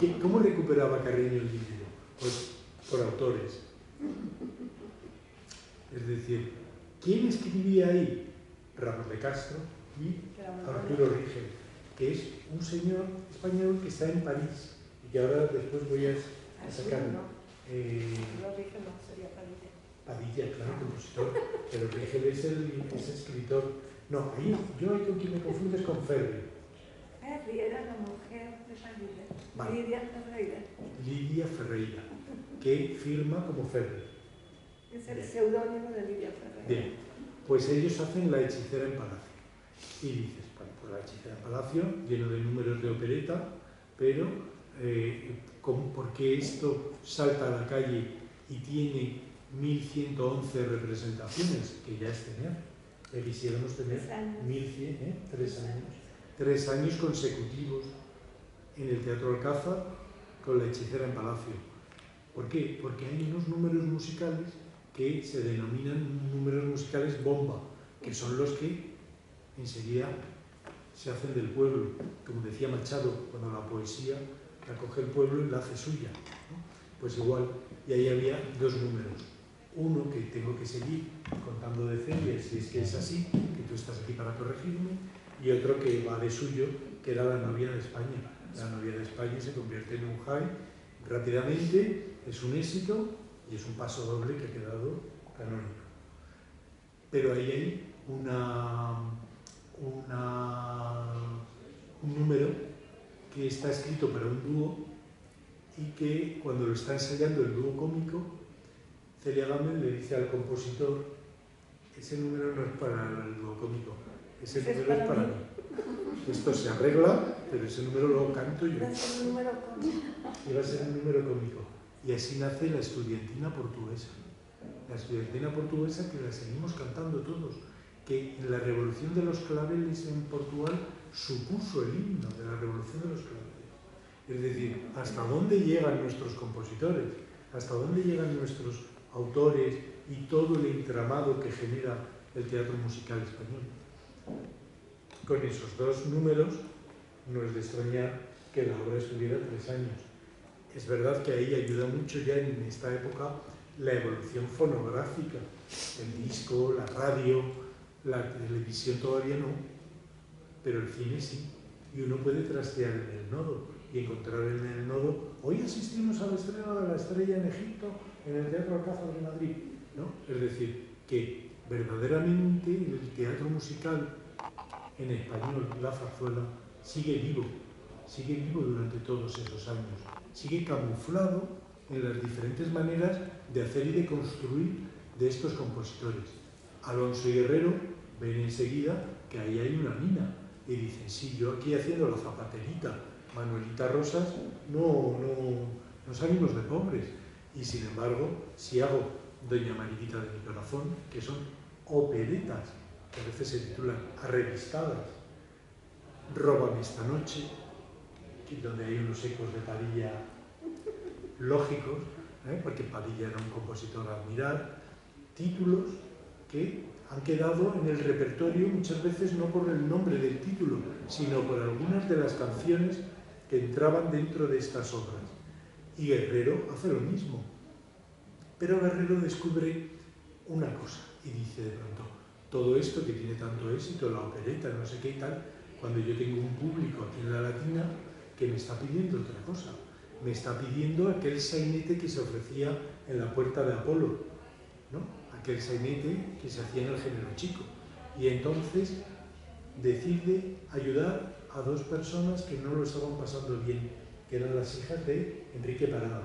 ¿Y cómo recuperaba Carreño el dinero? Pues por autores. Es decir, ¿quién escribía ahí? Ramos de Castro y Arturo Rigel, que es un señor español que está en París y que ahora después voy a sacar. Rigel no sería Padilla. Padilla, claro, compositor, pero Rigel es escritor. No, ahí yo con quien me confundes con Ferri. Ferri era la mujer de Padilla, Vale. Lidia Ferreira. Lidia Ferreira, que firma como Ferri. Es el seudónimo de Lidia Ferreira. Bien, pues ellos hacen La hechicera en palacio. Y dices, bueno, pues La hechicera en palacio, lleno de números de opereta, pero ¿por qué esto salta a la calle y tiene 1111 representaciones? Que ya es tener. Quisiéramos tener 1100, 3 años consecutivos en el Teatro Alcázar con La hechicera en palacio. ¿Por qué? Porque hay unos números musicales que se denominan números musicales bomba, que son los que enseguida se hacen del pueblo. Como decía Machado, cuando la poesía la coge el pueblo y la hace suya, ¿no? Pues igual, y ahí había 2 números. Uno que tengo que seguir contando de Celia, si es que es así, que tú estás aquí para corregirme, y otro que va de suyo, que era La novia de España. La novia de España se convierte en un high rápidamente, es un éxito y es un paso doble que ha quedado canónico. Pero ahí hay un número que está escrito para un dúo y que cuando lo está ensayando el dúo cómico, Celia Gámez le dice al compositor, ese número no es para el dúo cómico, ese número es para mí. Esto se arregla, pero ese número lo canto yo. Va a ser un número cómico. Y va a ser un número cómico. Y así nace La estudiantina portuguesa. la estudiantina portuguesa, que la seguimos cantando todos, que en la revolución de los claveles en Portugal supuso el himno de la revolución de los claveles. Es decir, ¿hasta dónde llegan nuestros compositores? ¿Hasta dónde llegan nuestros autores y todo el entramado que genera el teatro musical español? Con esos dos números no es de extrañar que la obra estuviera 3 años. Es verdad que ahí ayuda mucho ya en esta época la evolución fonográfica, el disco, la radio, la televisión todavía no, pero el cine sí. Y uno puede trastear en el nodo y encontrar en el nodo, hoy asistimos al estreno de La Estrella en Egipto en el Teatro Alcázar de Madrid, ¿no? Es decir, que verdaderamente el teatro musical en español, la zarzuela, sigue vivo durante todos esos años, sigue camuflado en las diferentes maneras de hacer y de construir de estos compositores. Alonso y Herrero ven enseguida que ahí hay una mina y dicen, sí, yo aquí haciendo la zapaterita, Manuelita Rosas, no salimos de pobres. Y sin embargo, si hago Doña Mariquita de mi corazón, que son operetas, que a veces se titulan arrevistadas, Róbame esta noche, donde hay unos ecos de Padilla lógicos, porque Padilla era un compositor a admirar, títulos que han quedado en el repertorio muchas veces no por el nombre del título, sino por algunas de las canciones que entraban dentro de estas obras. Y Guerrero hace lo mismo. Pero Guerrero descubre una cosa y dice de pronto, todo esto que tiene tanto éxito, la opereta, no sé qué y tal, cuando yo tengo un público aquí en la Latina que me está pidiendo otra cosa, me está pidiendo aquel sainete que se ofrecía en la Puerta de Apolo, ¿no? Aquel sainete que se hacía en el género chico. Y entonces decide ayudar a 2 personas que no lo estaban pasando bien, que eran las hijas de Enrique Paradas.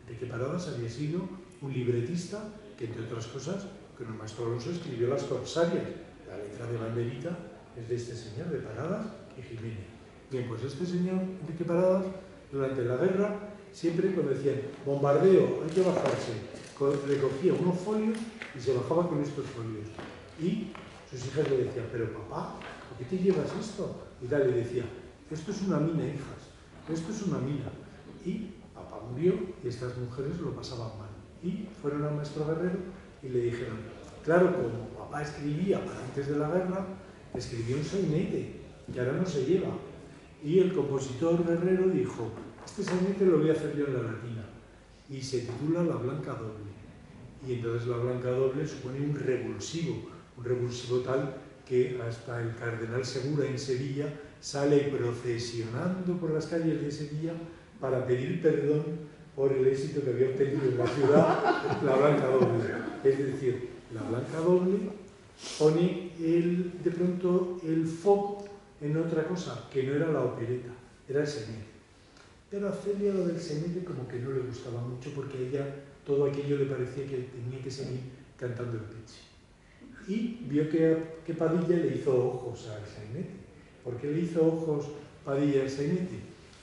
Enrique Paradas había sido un libretista que, entre otras cosas, con el maestro Alonso escribió Las Corsarias. La letra de Banderita es de este señor, de Paradas y Jiménez. Bien, pues este señor, Enrique Paradas, durante la guerra, siempre cuando decían bombardeo, hay que bajarse, recogía unos folios y se bajaba con estos folios. Y sus hijas le decían, pero papá, ¿por qué te llevas esto? Y tal, le decía, esto es una mina, hijas, esto es una mina. Y papá murió y estas mujeres lo pasaban mal. Y fueron al maestro Guerrero y le dijeron, claro, como papá escribía para antes de la guerra, escribió un sainete, que ahora no se lleva. Y el compositor Guerrero dijo, este sainete lo voy a hacer yo en la Latina. Y se titula La Blanca Doble. Y entonces La Blanca Doble supone un revulsivo tal que hasta el cardenal Segura en Sevilla sale procesionando por las calles de Sevilla para pedir perdón por el éxito que había obtenido en la ciudad La Blanca Doble. Es decir, La Blanca Doble pone de pronto el foco en otra cosa, que no era la opereta, era el sainete. Pero a Celia lo del sainete como que no le gustaba mucho porque a ella todo aquello le parecía que tenía que seguir cantando el peche. Y vio que Padilla le hizo ojos al sainete. ¿Por qué le hizo ojos Padilla al sainete?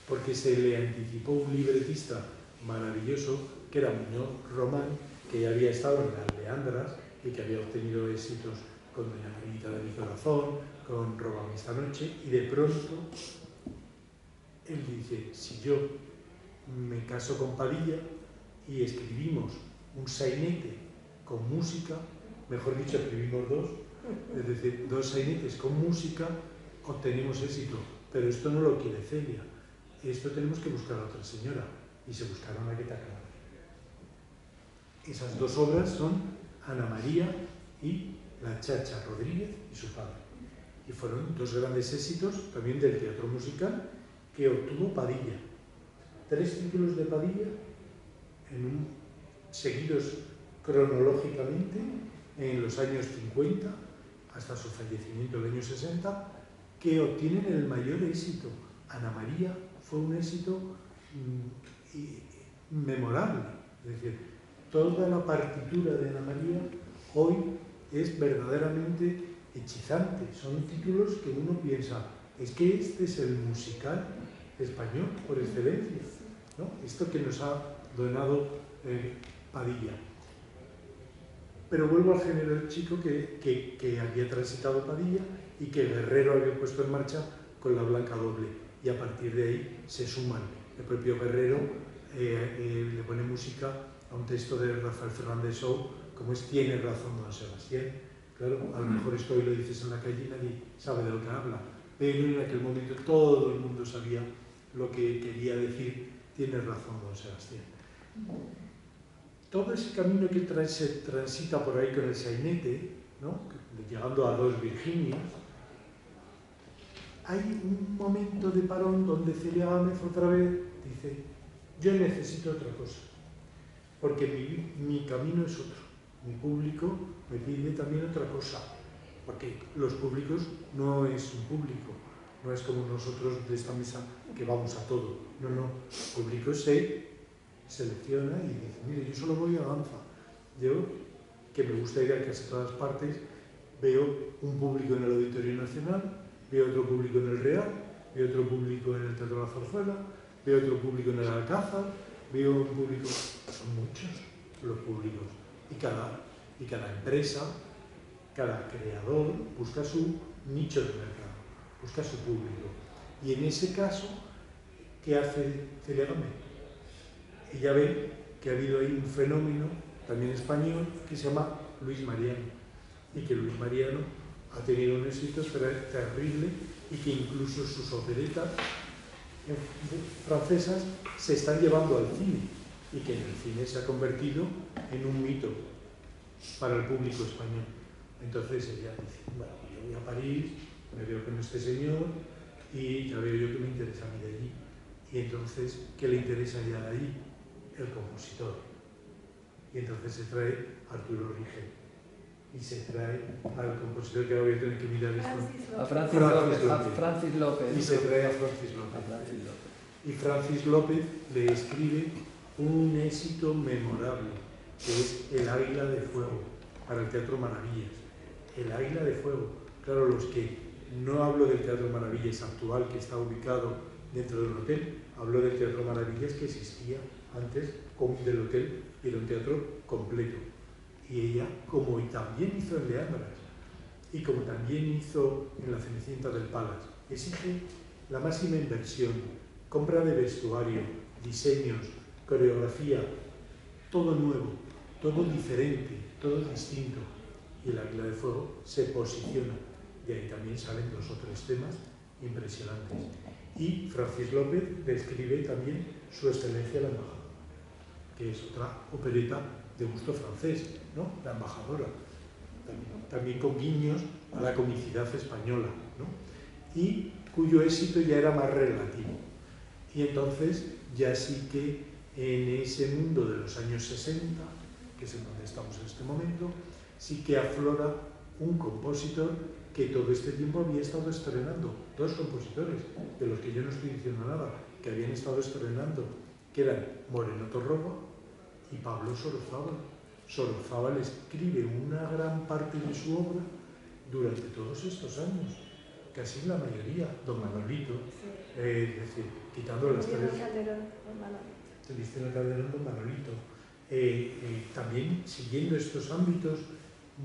Porque se le anticipó un libretista maravilloso que era Muñoz Román, que ya había estado en las Leandras y que había obtenido éxitos con Doña Mariquita de mi corazón, con Róbame esta noche, y de pronto él dice, si yo me caso con Padilla y escribimos un sainete con música, mejor dicho, escribimos 2, es decir, 2 sainetes con música, obtenemos éxito, pero esto no lo quiere Celia, esto tenemos que buscar a otra señora, y se buscaron a Gueta Clavel. Esas 2 obras son Ana María y La Chacha Rodríguez y su padre. Y fueron 2 grandes éxitos también del teatro musical que obtuvo Padilla. 3 títulos de Padilla seguidos cronológicamente en los años 50 hasta su fallecimiento en el año 60, que obtienen el mayor éxito. Ana María fue un éxito memorable. Es decir, toda la partitura de Ana María hoy es verdaderamente hechizante. Son títulos que uno piensa, es que este es el musical español por excelencia, ¿no? Esto que nos ha donado Padilla. Pero vuelvo al género chico que había transitado Padilla y que Guerrero había puesto en marcha con la Blanca Doble, y a partir de ahí se suman. El propio Guerrero le pone música a un texto de Rafael Fernández Sou, como es Tiene razón don Sebastián. Claro, a lo mejor esto hoy lo dices en la calle y nadie sabe de lo que habla, pero en aquel momento todo el mundo sabía lo que quería decir Tiene razón don Sebastián. Todo ese camino que se transita por ahí con el sainete, ¿no?, llegando a Dos Virginias, hay un momento de parón donde Celia Gámez otra vez dice: yo necesito otra cosa, porque mi camino es otro, mi público me pide también otra cosa, porque los públicos no es un público, no es como nosotros de esta mesa que vamos a todo, no, el público se selecciona y dice: mire, yo solo voy a danza, yo, que me gusta ir a casi todas partes, veo un público en el Auditorio Nacional, veo otro público en el Real, veo otro público en el Teatro de la Zarzuela, veo otro público en el Alcázar, veo un público... Son muchos los públicos. Y cada empresa, cada creador busca su nicho de mercado, busca su público. Y en ese caso, ¿qué hace Celia Gámez? Ella ve que ha habido ahí un fenómeno, también español, que se llama Luis Mariano. Y que Luis Mariano ha tenido un éxito terrible y que incluso sus operetas francesas se están llevando al cine y que en el cine se ha convertido en un mito para el público español. Entonces ella dice: bueno, yo voy a París, me veo con este señor y ya veo yo que me interesa a mí de allí. Y entonces, ¿qué le interesa ya de allí? El compositor. Y entonces se trae a Arturo Rigel. Y se trae al compositor, que ahora voy a tener que mirar esto. A Francis López. Y se trae a Francis López. Y Francis López le escribe un éxito memorable, que es El Águila de Fuego, para el Teatro Maravillas. El Águila de Fuego. Claro, los que no hablo del Teatro Maravillas actual, que está ubicado dentro del hotel, hablo del Teatro Maravillas que existía antes del hotel, y era un teatro completo. Y ella, como también hizo en Leandras, y como también hizo en La Cenicienta del Palace, exige la máxima inversión, compra de vestuario, diseños, coreografía, todo nuevo, todo diferente, todo distinto. Y El Águila de Fuego se posiciona. De ahí también salen 2 o 3 temas impresionantes. Y Francis López describe también Su Excelencia la Embajadora, que es otra opereta de gusto francés, ¿no? La Embajadora, también con guiños a la comicidad española, ¿no? Y cuyo éxito ya era más relativo. Y entonces ya sí que en ese mundo de los años 60, que es en donde estamos en este momento, sí que aflora un compositor que todo este tiempo había estado estrenando, 2 compositores, de los que yo no estoy diciendo nada, que habían estado estrenando, que eran Moreno Torroba y Pablo Sorozábal. Sorozábal escribe una gran parte de su obra durante todos estos años, casi la mayoría, Don Manolito, es decir, quitando las 3... Cristina Calderón, Don Manolito. También siguiendo estos ámbitos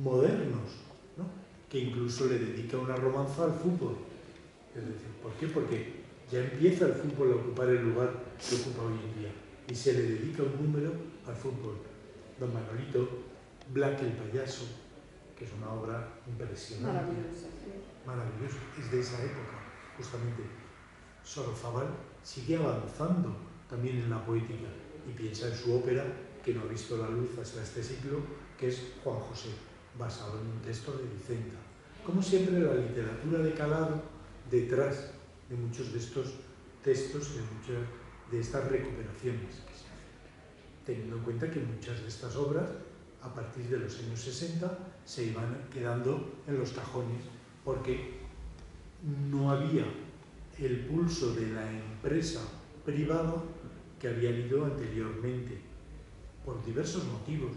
modernos, ¿no?, que incluso le dedica una romanza al fútbol. Es decir, ¿por qué? Porque ya empieza el fútbol a ocupar el lugar que ocupa hoy en día y se le dedica un número al fútbol. Don Manolito, Black el Payaso, que es una obra impresionante. Maravillosa, sí. Maravilloso, es de esa época, justamente. Sorozábal sigue avanzando también en la poética y piensa en su ópera, que no ha visto la luz hasta este siglo, que es Juan José, basado en un texto de Vicenta. Como siempre, la literatura de calado detrás de muchos de estos textos y de muchas de estas recuperaciones que se hacen, teniendo en cuenta que muchas de estas obras, a partir de los años 60, se iban quedando en los cajones, porque no había el pulso de la empresa privada que había habido anteriormente, por diversos motivos,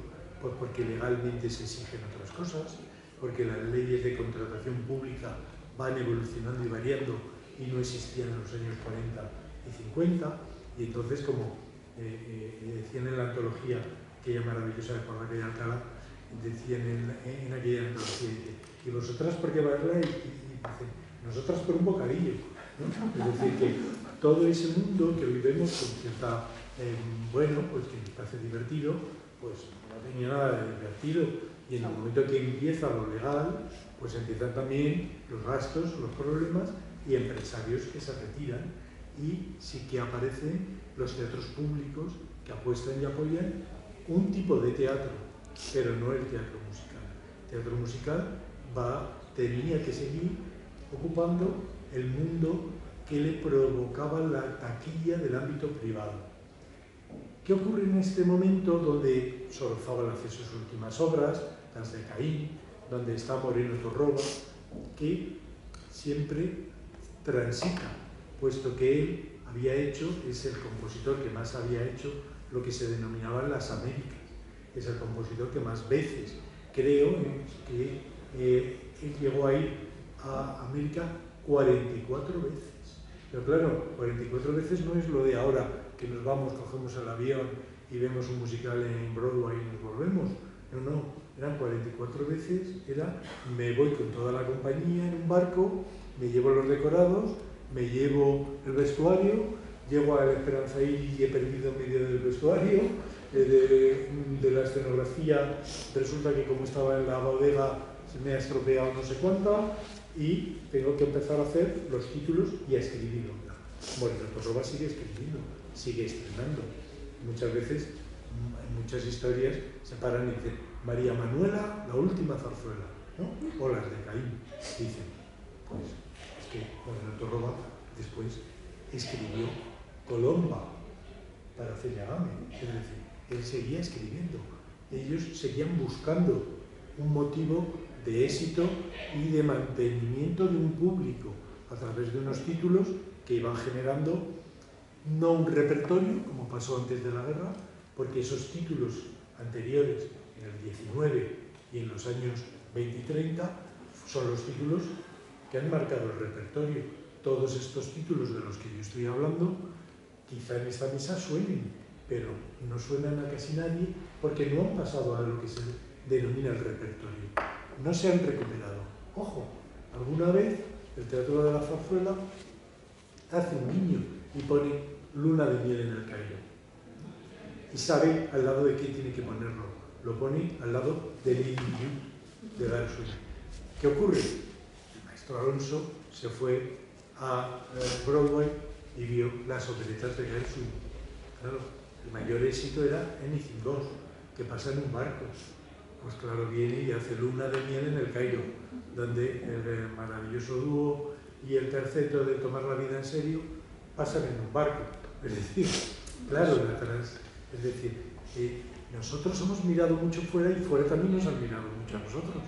porque legalmente se exigen otras cosas, porque las leyes de contratación pública van evolucionando y variando y no existían en los años 40 y 50, y entonces, como decían en la antología, aquella maravillosa de Juan María Alcalá, decían en aquella noche, y vosotras por llevarla, y dicen, nosotras por un bocadillo, ¿no? Es decir, que todo ese mundo que hoy vemos con cierta, bueno, pues que nos parece divertido, pues no tenía nada de divertido, y en el momento que empieza lo legal, pues empiezan también los gastos, los problemas, y empresarios que se retiran, y sí que aparecen los teatros públicos que apuestan y apoyan un tipo de teatro, pero no el teatro musical. El teatro musical tenía que seguir ocupando el mundo que le provocaba la taquilla del ámbito privado. ¿Qué ocurre en este momento donde Sorozábal hace sus últimas obras, las de Caín, donde está Moreno Torroba, que siempre transita, puesto que él había hecho, es el compositor que más había hecho lo que se denominaban las Américas, es el compositor que más veces, creo que él llegó a ir a América 44 veces. Pero claro, 44 veces no es lo de ahora, que nos vamos, cogemos el avión y vemos un musical en Broadway y nos volvemos. No, eran 44 veces, me voy con toda la compañía en un barco, me llevo los decorados, me llevo el vestuario, llego a la Esperanza Iris y he perdido medio del vestuario, de la escenografía, resulta que como estaba en la bodega se me ha estropeado no sé cuánta, y tengo que empezar a hacer los títulos y a escribirlo. Bueno, Torroba sigue escribiendo, sigue estrenando. Muchas veces, en muchas historias, se paran y dicen María Manuela, la última zarzuela, ¿no? O las de Caín. Dicen, pues, es que Torroba después escribió Colomba para Ceñagame. Es decir, él seguía escribiendo. Ellos seguían buscando un motivo de éxito y de mantenimiento de un público a través de unos títulos que iban generando no un repertorio, como pasó antes de la guerra, porque esos títulos anteriores, en el 19 y en los años 20 y 30, son los títulos que han marcado el repertorio. Todos estos títulos de los que yo estoy hablando, quizá en esta mesa suenen, pero no suenan a casi nadie porque no han pasado a lo que se denomina el repertorio. No se han recuperado. Ojo, alguna vez el Teatro de la Zarzuela hace un guiño y pone Luna de miel en el Cairo. Y sabe al lado de qué tiene que ponerlo. Lo pone al lado de Lily Yu, de Gershwin. ¿Qué ocurre? El maestro Alonso se fue a Broadway y vio las operetas de Gershwin. Claro, el mayor éxito era Anything Goes, que pasa en un barco. Pues claro, viene y hace Luna de miel en el Cairo, donde el maravilloso dúo y el terceto de Tomar la vida en serio pasan en un barco. Es decir, claro, es decir, nosotros hemos mirado mucho fuera y fuera también nos han mirado mucho a nosotros.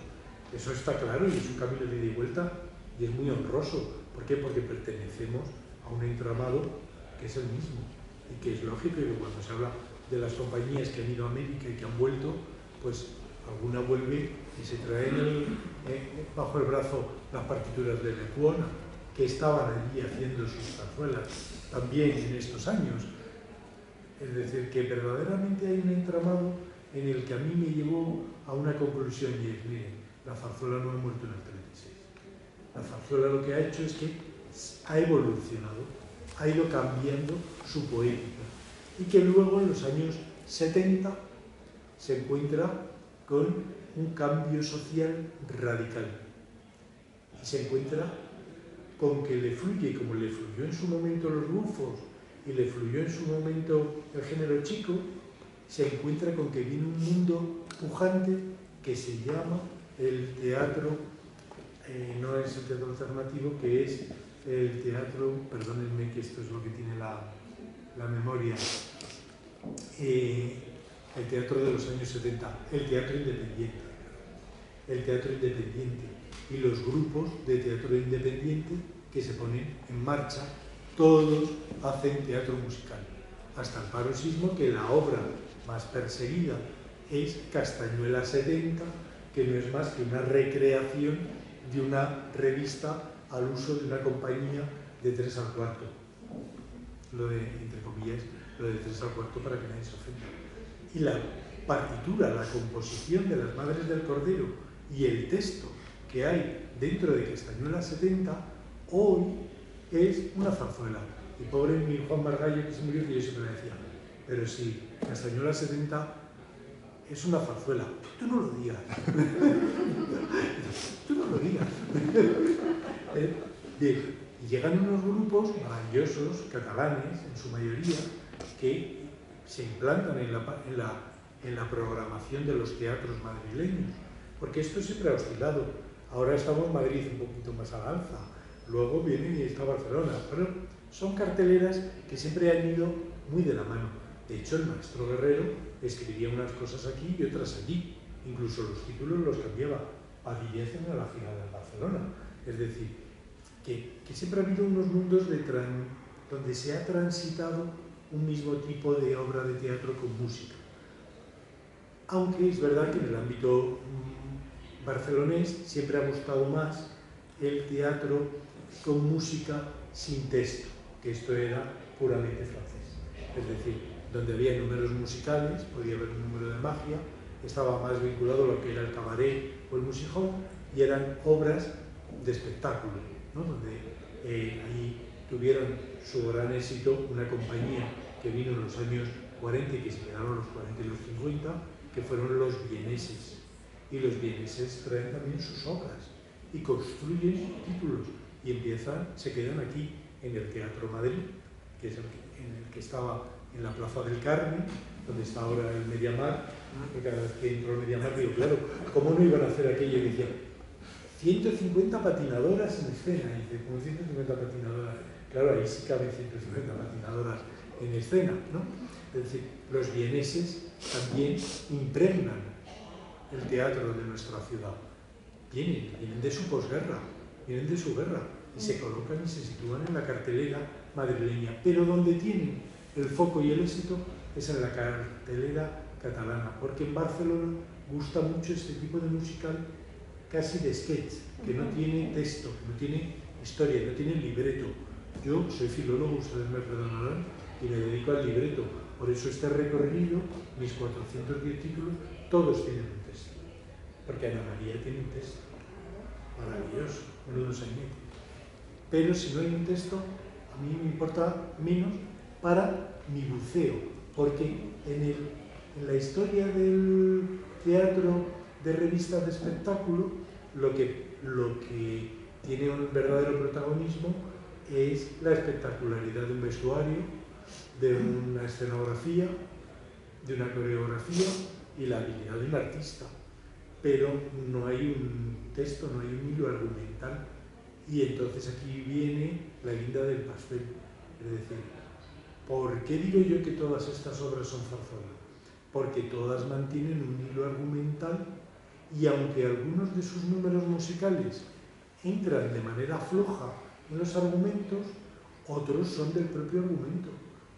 Eso está claro y es un camino de ida y vuelta y es muy honroso. ¿Por qué? Porque pertenecemos a un entramado que es el mismo y que es lógico, y que cuando se habla de las compañías que han ido a América y que han vuelto, pues alguna vuelve y se trae bajo el brazo las partituras de Lecuona, que estaban allí haciendo sus zarzuelas también en estos años. Es decir, que verdaderamente hay un entramado en el que a mí me llevó a una conclusión y es, miren, la zarzuela no ha muerto en el 36. La zarzuela lo que ha hecho es que ha evolucionado, ha ido cambiando su poética y que luego en los años 70 se encuentra con un cambio social radical y se encuentra con que le fluye, como le fluyó en su momento los bufos y le fluyó en su momento el género chico, se encuentra con que viene un mundo pujante que se llama el teatro, no es el teatro alternativo, que es el teatro, perdónenme que esto es lo que tiene la memoria, el teatro de los años 70, el teatro independiente. El teatro independiente y los grupos de teatro independiente que se ponen en marcha, todos hacen teatro musical. Hasta el paroxismo que la obra más perseguida es Castañuela 70, que no es más que una recreación de una revista al uso de una compañía de 3 al cuarto. Lo de, entre comillas, lo de 3 al cuarto para que nadie se ofenda. Y partitura, la composición de las Madres del Cordero y el texto que hay dentro de Castañuela 70, hoy es una zarzuela. Y pobre mi Juan Margallo, que se murió, que yo siempre me decía, pero sí, Castañuela 70 es una zarzuela. Tú no lo digas. Tú no lo digas. Bien, y llegan unos grupos maravillosos, catalanes, en su mayoría, que se implantan en la programación de los teatros madrileños. Porque esto siempre ha oscilado. Ahora estamos en Madrid un poquito más al alza. Luego viene y está Barcelona. Pero son carteleras que siempre han ido muy de la mano. De hecho, el maestro Guerrero escribía unas cosas aquí y otras allí. Incluso los títulos los cambiaba. Padillez en la final de Barcelona. Es decir, que siempre ha habido unos mundos donde se ha transitado un mismo tipo de obra de teatro con música. Aunque es verdad que en el ámbito barcelonés siempre ha gustado más el teatro con música sin texto, que esto era puramente francés. Es decir, donde había números musicales, podía haber un número de magia, estaba más vinculado a lo que era el cabaret o el musicón, y eran obras de espectáculo, ¿no? Donde ahí tuvieron su gran éxito una compañía que vino en los años 40 y que se quedaron los 40 y los 50, que fueron los vieneses. Y los vieneses traen también sus obras y construyen títulos y se quedan aquí en el Teatro Madrid, que es en el que estaba en la Plaza del Carmen, donde está ahora el Mediamar. Y cada vez que entro al Mediamar digo, claro, ¿cómo no iban a hacer aquello? Y decía, 150 patinadoras en escena. Y dice, ¿cómo 150 patinadoras? Claro, ahí sí caben 150 patinadoras en escena, ¿no? Es decir, los vieneses también impregnan el teatro de nuestra ciudad. Vienen de su posguerra, vienen de su guerra, y se colocan y se sitúan en la cartelera madrileña. Pero donde tienen el foco y el éxito es en la cartelera catalana, porque en Barcelona gusta mucho este tipo de musical casi de sketch, que no tiene texto, que no tiene historia, no tiene libreto. Yo soy filólogo, ustedes me perdonarán, y me dedico al libreto. Por eso este recorrido, mis 410 títulos, todos tienen un texto. Porque Ana María tiene un texto. Maravilloso, menudo sainete. Pero si no hay un texto, a mí me importa menos para mi buceo. Porque en la historia del teatro de revistas de espectáculo, lo que tiene un verdadero protagonismo es la espectacularidad de un vestuario, de una escenografía, de una coreografía y la habilidad de un artista. Pero no hay un texto, no hay un hilo argumental. Y entonces aquí viene la guinda del pastel. Es decir, ¿por qué digo yo que todas estas obras son zarzuela? Porque todas mantienen un hilo argumental y aunque algunos de sus números musicales entran de manera floja en los argumentos, otros son del propio argumento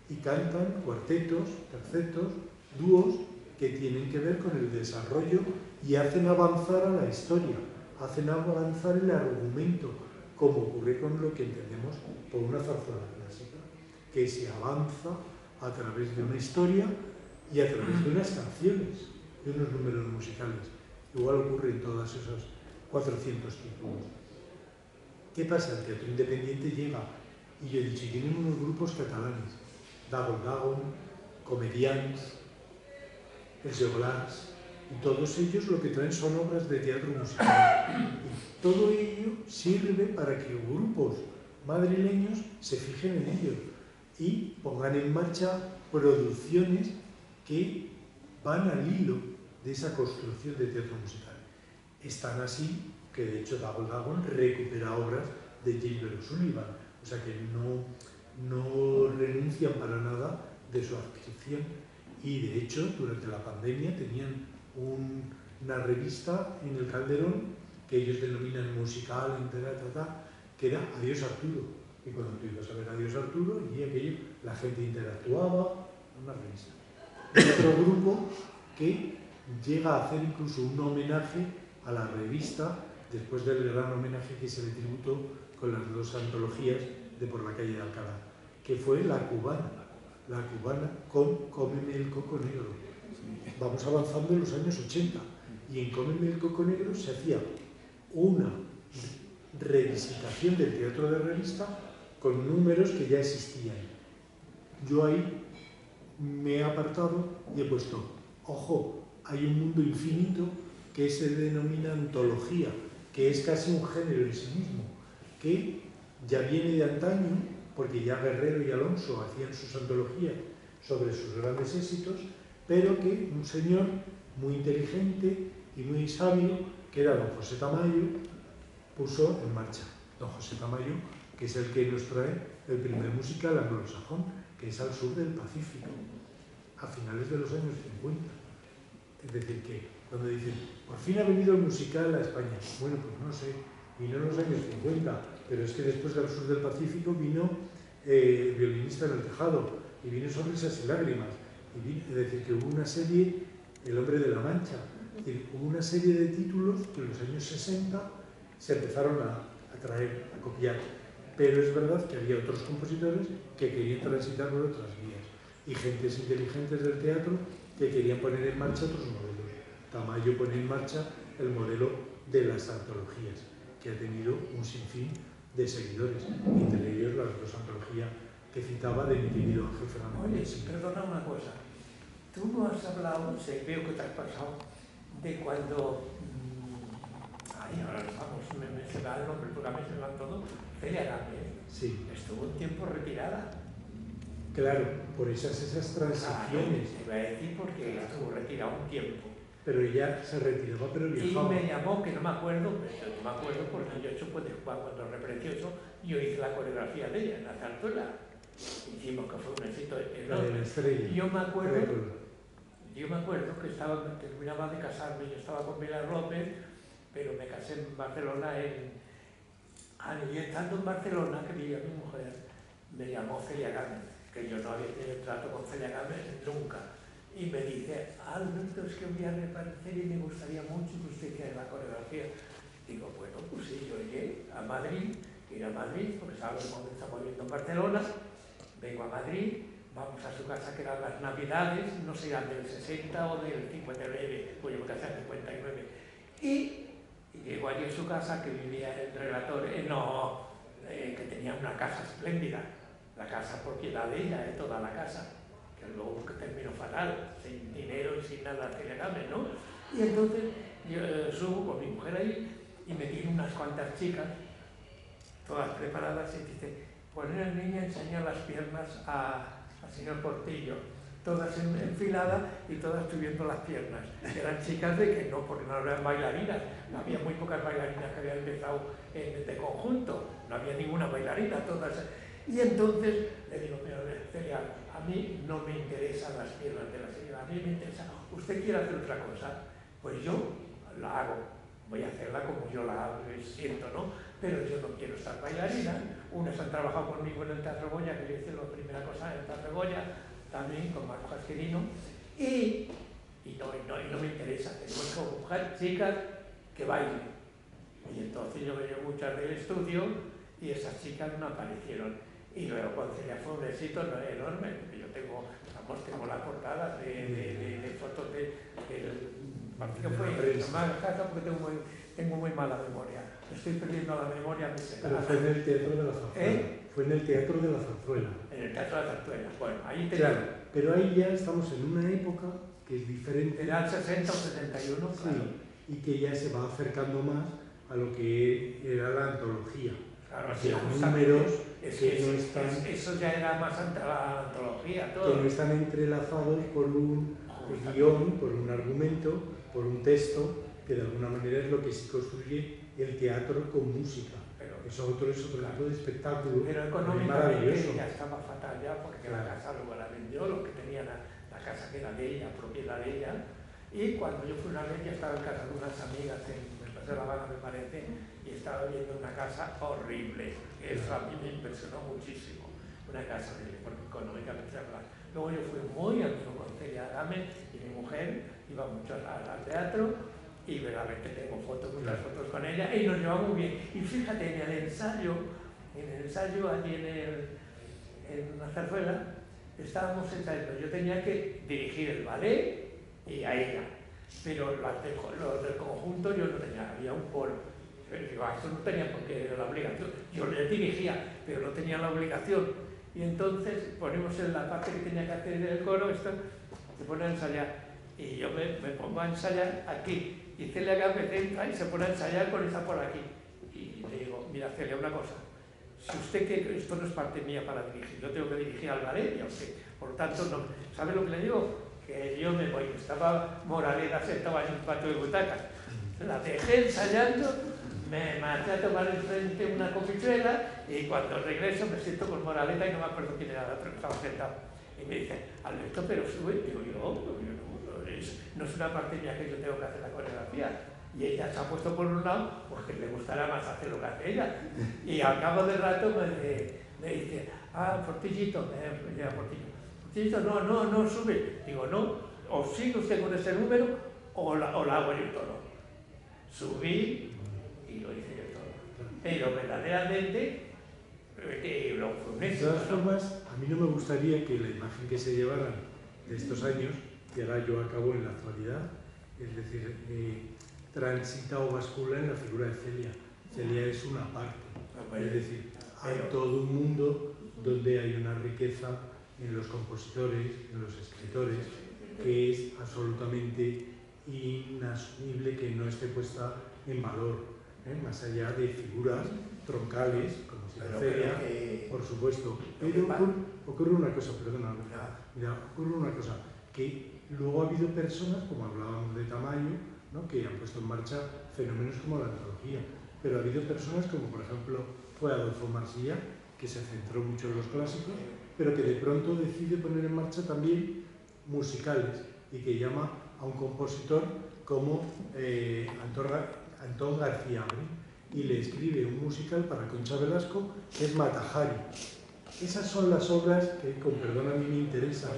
y cantan cuartetos, tercetos, dúos que tienen que ver con el desarrollo y hacen avanzar a la historia, hacen avanzar el argumento, como ocurre con lo que entendemos por una zarzuela clásica, que se avanza a través de una historia y a través de unas canciones, de unos números musicales. Igual ocurre en todos esos 400 títulos. ¿Qué pasa? El teatro independiente llega, y yo he dicho, tienen unos grupos catalanes, Dagon, Comedians, Els Joglars, y todos ellos lo que traen son obras de teatro musical. Y todo ello sirve para que grupos madrileños se fijen en ello y pongan en marcha producciones que van al hilo de esa construcción de teatro musical. Es tan así que de hecho Dagon recupera obras de Gilbert O'Sullivan, o sea que no renuncian para nada de su adscripción. Y de hecho durante la pandemia tenían una revista en el Calderón que ellos denominan musical, que era Adiós Arturo. Y cuando tú ibas a ver Adiós Arturo, y aquello, la gente interactuaba, una revista. Y otro grupo que llega a hacer incluso un homenaje a la revista después del gran homenaje que se le tributó con las dos antologías de Por la calle de Alcalá, que fue La Cubana con Cómeme el coco negro. vamos avanzando en los años 80 y en Cómeme el Coco Negro se hacía una revisitación del teatro de revista con números que ya existían. Yo ahí me he apartado y he puesto, ojo, hay un mundo infinito que se denomina antología, que es casi un género en sí mismo, que ya viene de antaño, porque ya Guerrero y Alonso hacían sus antologías sobre sus grandes éxitos, pero que un señor muy inteligente y muy sabio, que era don José Tamayo, puso en marcha. Don José Tamayo, que es el que nos trae el primer musical anglosajón, que es al sur del Pacífico, a finales de los años 50. Es decir, que cuando dicen, por fin ha venido el musical a España. Bueno, pues no sé, vino en los años 50, pero es que después del sur del Pacífico vino Violinista en el Tejado, y vino Sonrisas y Lágrimas. Es decir, que hubo una serie, El Hombre de la Mancha. Es decir, hubo una serie de títulos que en los años 60 se empezaron a traer, a copiar. Pero es verdad que había otros compositores que querían transitar por otras vías y gentes inteligentes del teatro que querían poner en marcha otros modelos. Tamayo pone en marcha el modelo de las antologías, que ha tenido un sinfín de seguidores, entre ellos las dos antologías que citaba de mi querido Ángel Fernández. Oye, perdona una cosa. Tú no has hablado, veo que te has pasado, de cuando... ay, ahora vamos, se me da el nombre, porque a mí se me va todo. Celia Gámez. Sí. Estuvo un tiempo retirada. Claro, por esas transiciones. Te iba a decir porque estuvo retirada un tiempo. Pero ella se retiraba, pero viajaba. Y me llamó, que no me acuerdo, porque yo supe de Juan cuando Reprecioso, yo hice la coreografía de ella en la zarzuela. Hicimos que fue un éxito enorme. Yo me acuerdo que terminaba de casarme, yo estaba con Pilar López, pero me casé en Barcelona y estando en Barcelona, que vivía mi mujer, me llamó Celia Gámez, que yo no había tenido trato con Celia Gámez nunca. Y me dice, Alberto, es que un día me parecería y me gustaría mucho que usted hiciera la coreografía. Digo, bueno, pues sí, yo iré a Madrid, porque sabes cómo estamos viviendo en Barcelona, vengo a Madrid, vamos a su casa que eran las Navidades, no sé, eran del 60 o del 59, pues yo me casé en 59. Y llego allí a su casa, que vivía el relator, que tenía una casa espléndida, la casa propiedad de ella, toda la casa, que luego que terminó fatal, sin dinero y sin nada que le gabe, ¿no? Y entonces yo subo con mi mujer ahí y me tiene unas cuantas chicas, todas preparadas, y dice, poner al niño a enseñar las piernas al señor Portillo, todas enfiladas y todas tuviendo las piernas. Eran chicas porque no eran bailarinas, había muy pocas bailarinas que habían empezado de conjunto, no había ninguna bailarina, todas. Y entonces le digo, pero Celia, a mí no me interesan las piernas de la señora, a mí me interesa, ¿usted quiere hacer otra cosa? Pues yo la hago, voy a hacerla como yo la siento, ¿no? Pero yo no quiero estar bailarina. Unas han trabajado conmigo en el Teatro Goya, que yo hice la primera cosa en el Teatro Goya, también con Marco Jasquerino, y no me interesa, tengo que buscar chicas que bailen. Y entonces yo venía muchas del estudio y esas chicas no aparecieron. Y luego cuando Celia fue un éxito enorme, yo tengo la portada de fotos del partido fue porque tengo muy mala memoria. Estoy perdiendo la memoria. Pero fue en el Teatro de la Zarzuela. Fue en el Teatro de la Zarzuela. En el Teatro de la Zarzuela. Bueno, ahí te claro, pero ahí ya estamos en una época que es diferente. Era el 60 o 71, claro. Sí, y que ya se va acercando más a lo que era la antología. Claro, sí, números que no están... Eso ya era más la antología, todo. Que no están entrelazados por un guión, por un argumento, por un texto, que de alguna manera es lo que sí construye el teatro con música. Pero eso es otro tipo de espectáculo. Pero económicamente ya estaba fatal ya, porque la casa luego la vendió, lo que tenía la casa que era de ella, propiedad de ella. Y cuando yo fui una vez, ya estaba en casa de unas amigas en de La Habana, me parece, y estaba viendo una casa horrible. Eso a mí me impresionó muchísimo. Una casa horrible, porque económicamente hablando. Luego yo fui muy amigo con Celia Gámez y mi mujer iba mucho al teatro y verdaderamente tengo muchas fotos con ella y nos llevamos muy bien. Y fíjate, en el ensayo allí en la zarzuela, estábamos ensayando. Yo tenía que dirigir el ballet y a ella. Pero los del conjunto yo no tenía, había un coro. Pero digo, eso no tenía por qué la obligación. Yo les dirigía, pero no tenía la obligación. Y entonces ponemos en la parte que tenía que hacer en el coro, esto se pone a ensayar. Y yo me pongo a ensayar aquí. Y Celia Gámez entra y se pone a ensayar con esa por aquí. Y le digo, mira Celia, una cosa. Si usted que esto no es parte mía para dirigir, yo tengo que dirigir al ballet y a usted. Por lo tanto, no. ¿Sabe lo que le digo? Que yo me voy. Estaba Moraleda sentada en un patio de butacas. La dejé ensayando, me marché a tomar enfrente una copichuela y cuando regreso me siento con Moraleda y no me acuerdo quién era el otro que estaba sentado. Y me dice, Alberto, pero sube. Digo, no es una parte mía que yo tengo que hacer la coreografía. Y ella se ha puesto por un lado porque le gustará más hacer lo que hace ella. Y al cabo del rato me dice, Portillito, Portillito, no sube. Digo, no, o sigue usted con ese número o la hago yo todo. Subí y lo hice yo todo. Pero verdaderamente lo fue. De todas formas, a mí no me gustaría que la imagen que se llevaran de estos años, que ahora yo acabo en la actualidad, es decir, transita o bascula en la figura de Celia. Celia es una parte, es decir, hay todo un mundo donde hay una riqueza en los compositores, en los escritores, que es absolutamente inasumible que no esté puesta en valor, más allá de figuras troncales, como Celia, por supuesto. Pero ocurre una cosa, perdona, mira, ocurre una cosa, que luego ha habido personas, como hablábamos de Tamayo, ¿no?, que han puesto en marcha fenómenos como la antología, pero ha habido personas como, por ejemplo, fue Adolfo Marsilla, que se centró mucho en los clásicos, pero que de pronto decide poner en marcha también musicales y que llama a un compositor como Antón García Abre y le escribe un musical para Concha Velasco que es Matajari. Esas son las obras que, con perdón, a mí me interesan.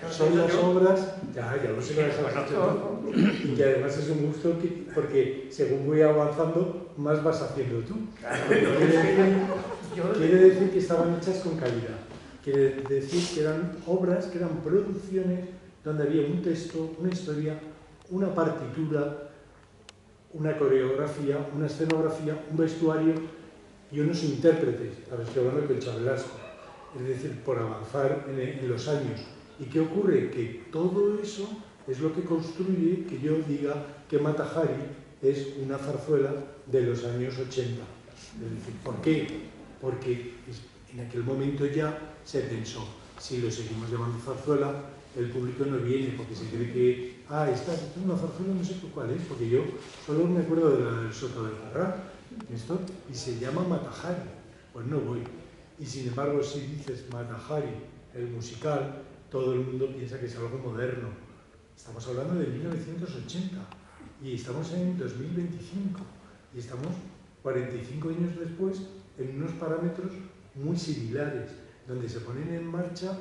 Son las obras, ya lo sé que las has hecho tú, y que además es un gusto porque según voy avanzando, más vas haciendo tú. Quiere decir que estaban hechas con calidad. Quiere decir que eran obras, que eran producciones donde había un texto, una historia, una partitura, una coreografía, una escenografía, un vestuario y unos intérpretes. Ahora estoy hablando de Concha Velasco. Es decir, por avanzar en los años. ¿Y qué ocurre? Que todo eso es lo que construye que yo diga que Matajari es una zarzuela de los años 80. Es decir, ¿por qué? Porque en aquel momento ya se pensó, si lo seguimos llamando zarzuela, el público no viene porque se cree que, esta es una zarzuela, no sé cuál es, porque yo solo me acuerdo de la del Soto del Parral, y se llama Matajari, pues no voy. Y sin embargo, si dices Matajari, el musical, todo el mundo piensa que es algo moderno. Estamos hablando de 1980 y estamos en 2025 y estamos 45 años después en unos parámetros muy similares, donde se ponen en marcha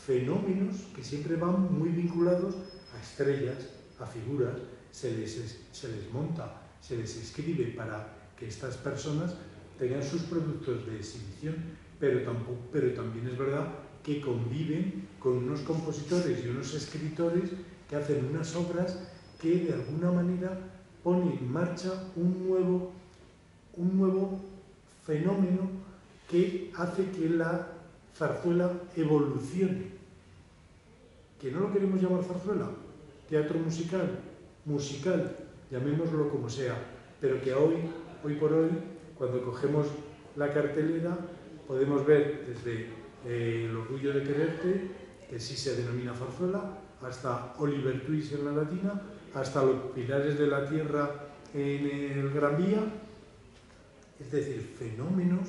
fenómenos que siempre van muy vinculados a estrellas, a figuras, se les monta, se les escribe para que estas personas tengan sus productos de exhibición. Pero también es verdad que conviven con unos compositores y unos escritores que hacen unas obras que de alguna manera ponen en marcha un nuevo fenómeno que hace que la zarzuela evolucione. Que no lo queremos llamar zarzuela, teatro musical, llamémoslo como sea, pero que hoy por hoy, cuando cogemos la cartelera, podemos ver desde El orgullo de quererte, que sí se denomina zarzuela, hasta Oliver Twist en la Latina, hasta Los pilares de la tierra en el Gran Vía, es decir, fenómenos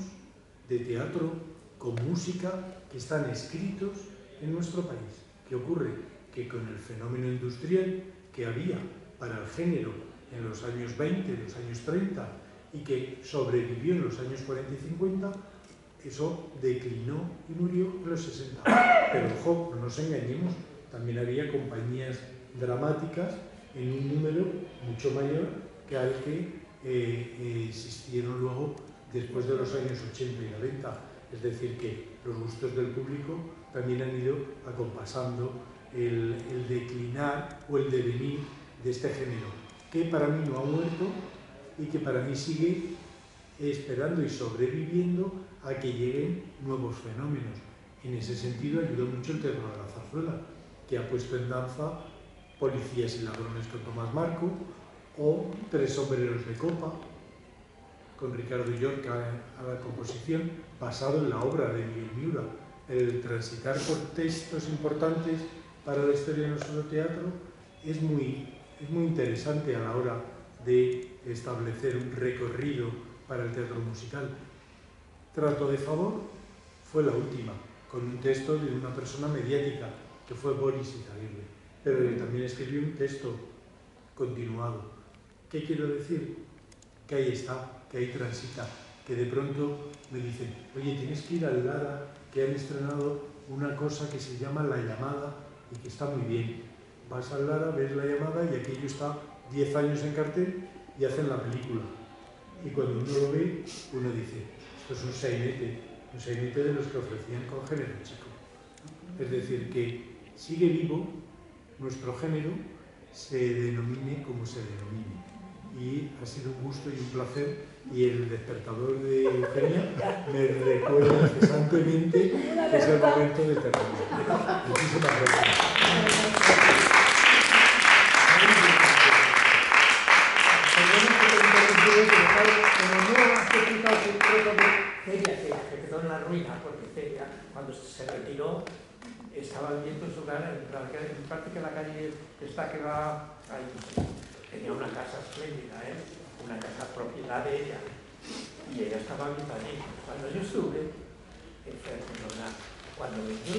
de teatro con música que están escritos en nuestro país. ¿Qué ocurre? Que con el fenómeno industrial que había para el género en los años 20, en los años 30 y que sobrevivió en los años 40 y 50, eso declinó y murió en los 60. Pero ojo, no nos engañemos, también había compañías dramáticas en un número mucho mayor que al que existieron luego después de los años 80 y 90. Es decir, que los gustos del público también han ido acompasando el declinar o el devenir de este género, que para mí no ha muerto y que para mí sigue esperando y sobreviviendo a que lleguen nuevos fenómenos. En ese sentido ayudó mucho el teatro de la zarzuela, que ha puesto en danza Policías y ladrones con Tomás Marco o Tres sombreros de copa, con Ricardo Yorca a la composición, basado en la obra de Miguel Miura. El transitar por textos importantes para la historia de nuestro teatro es muy interesante a la hora de establecer un recorrido para el teatro musical. Trato de favor fue la última, con un texto de una persona mediática, que fue Boris Izaguirre, pero que también escribió un texto continuado. ¿Qué quiero decir? Que ahí está, que ahí transita, que de pronto me dicen, oye, tienes que ir al Lara, que han estrenado una cosa que se llama La Llamada y que está muy bien. Vas al Lara, ves La Llamada y aquello está 10 años en cartel y hacen la película. Y cuando uno lo ve, uno dice, esto es un sainete de los que ofrecían con género chico. Es decir, que sigue vivo nuestro género, se denomine como se denomine. Y ha sido un gusto y un placer, y el despertador de Eugenia me recuerda cesantemente que es el momento de terminar. Muchísimas gracias. Como no has explicado Celia, que quedó en la ruina, porque Celia, cuando se retiró, estaba viviendo en su casa, en práctica la calle esta que va ahí. Tenía una casa espléndida, una casa propiedad de ella, y ella estaba viviendo allí. Cuando yo estuve en Barcelona, cuando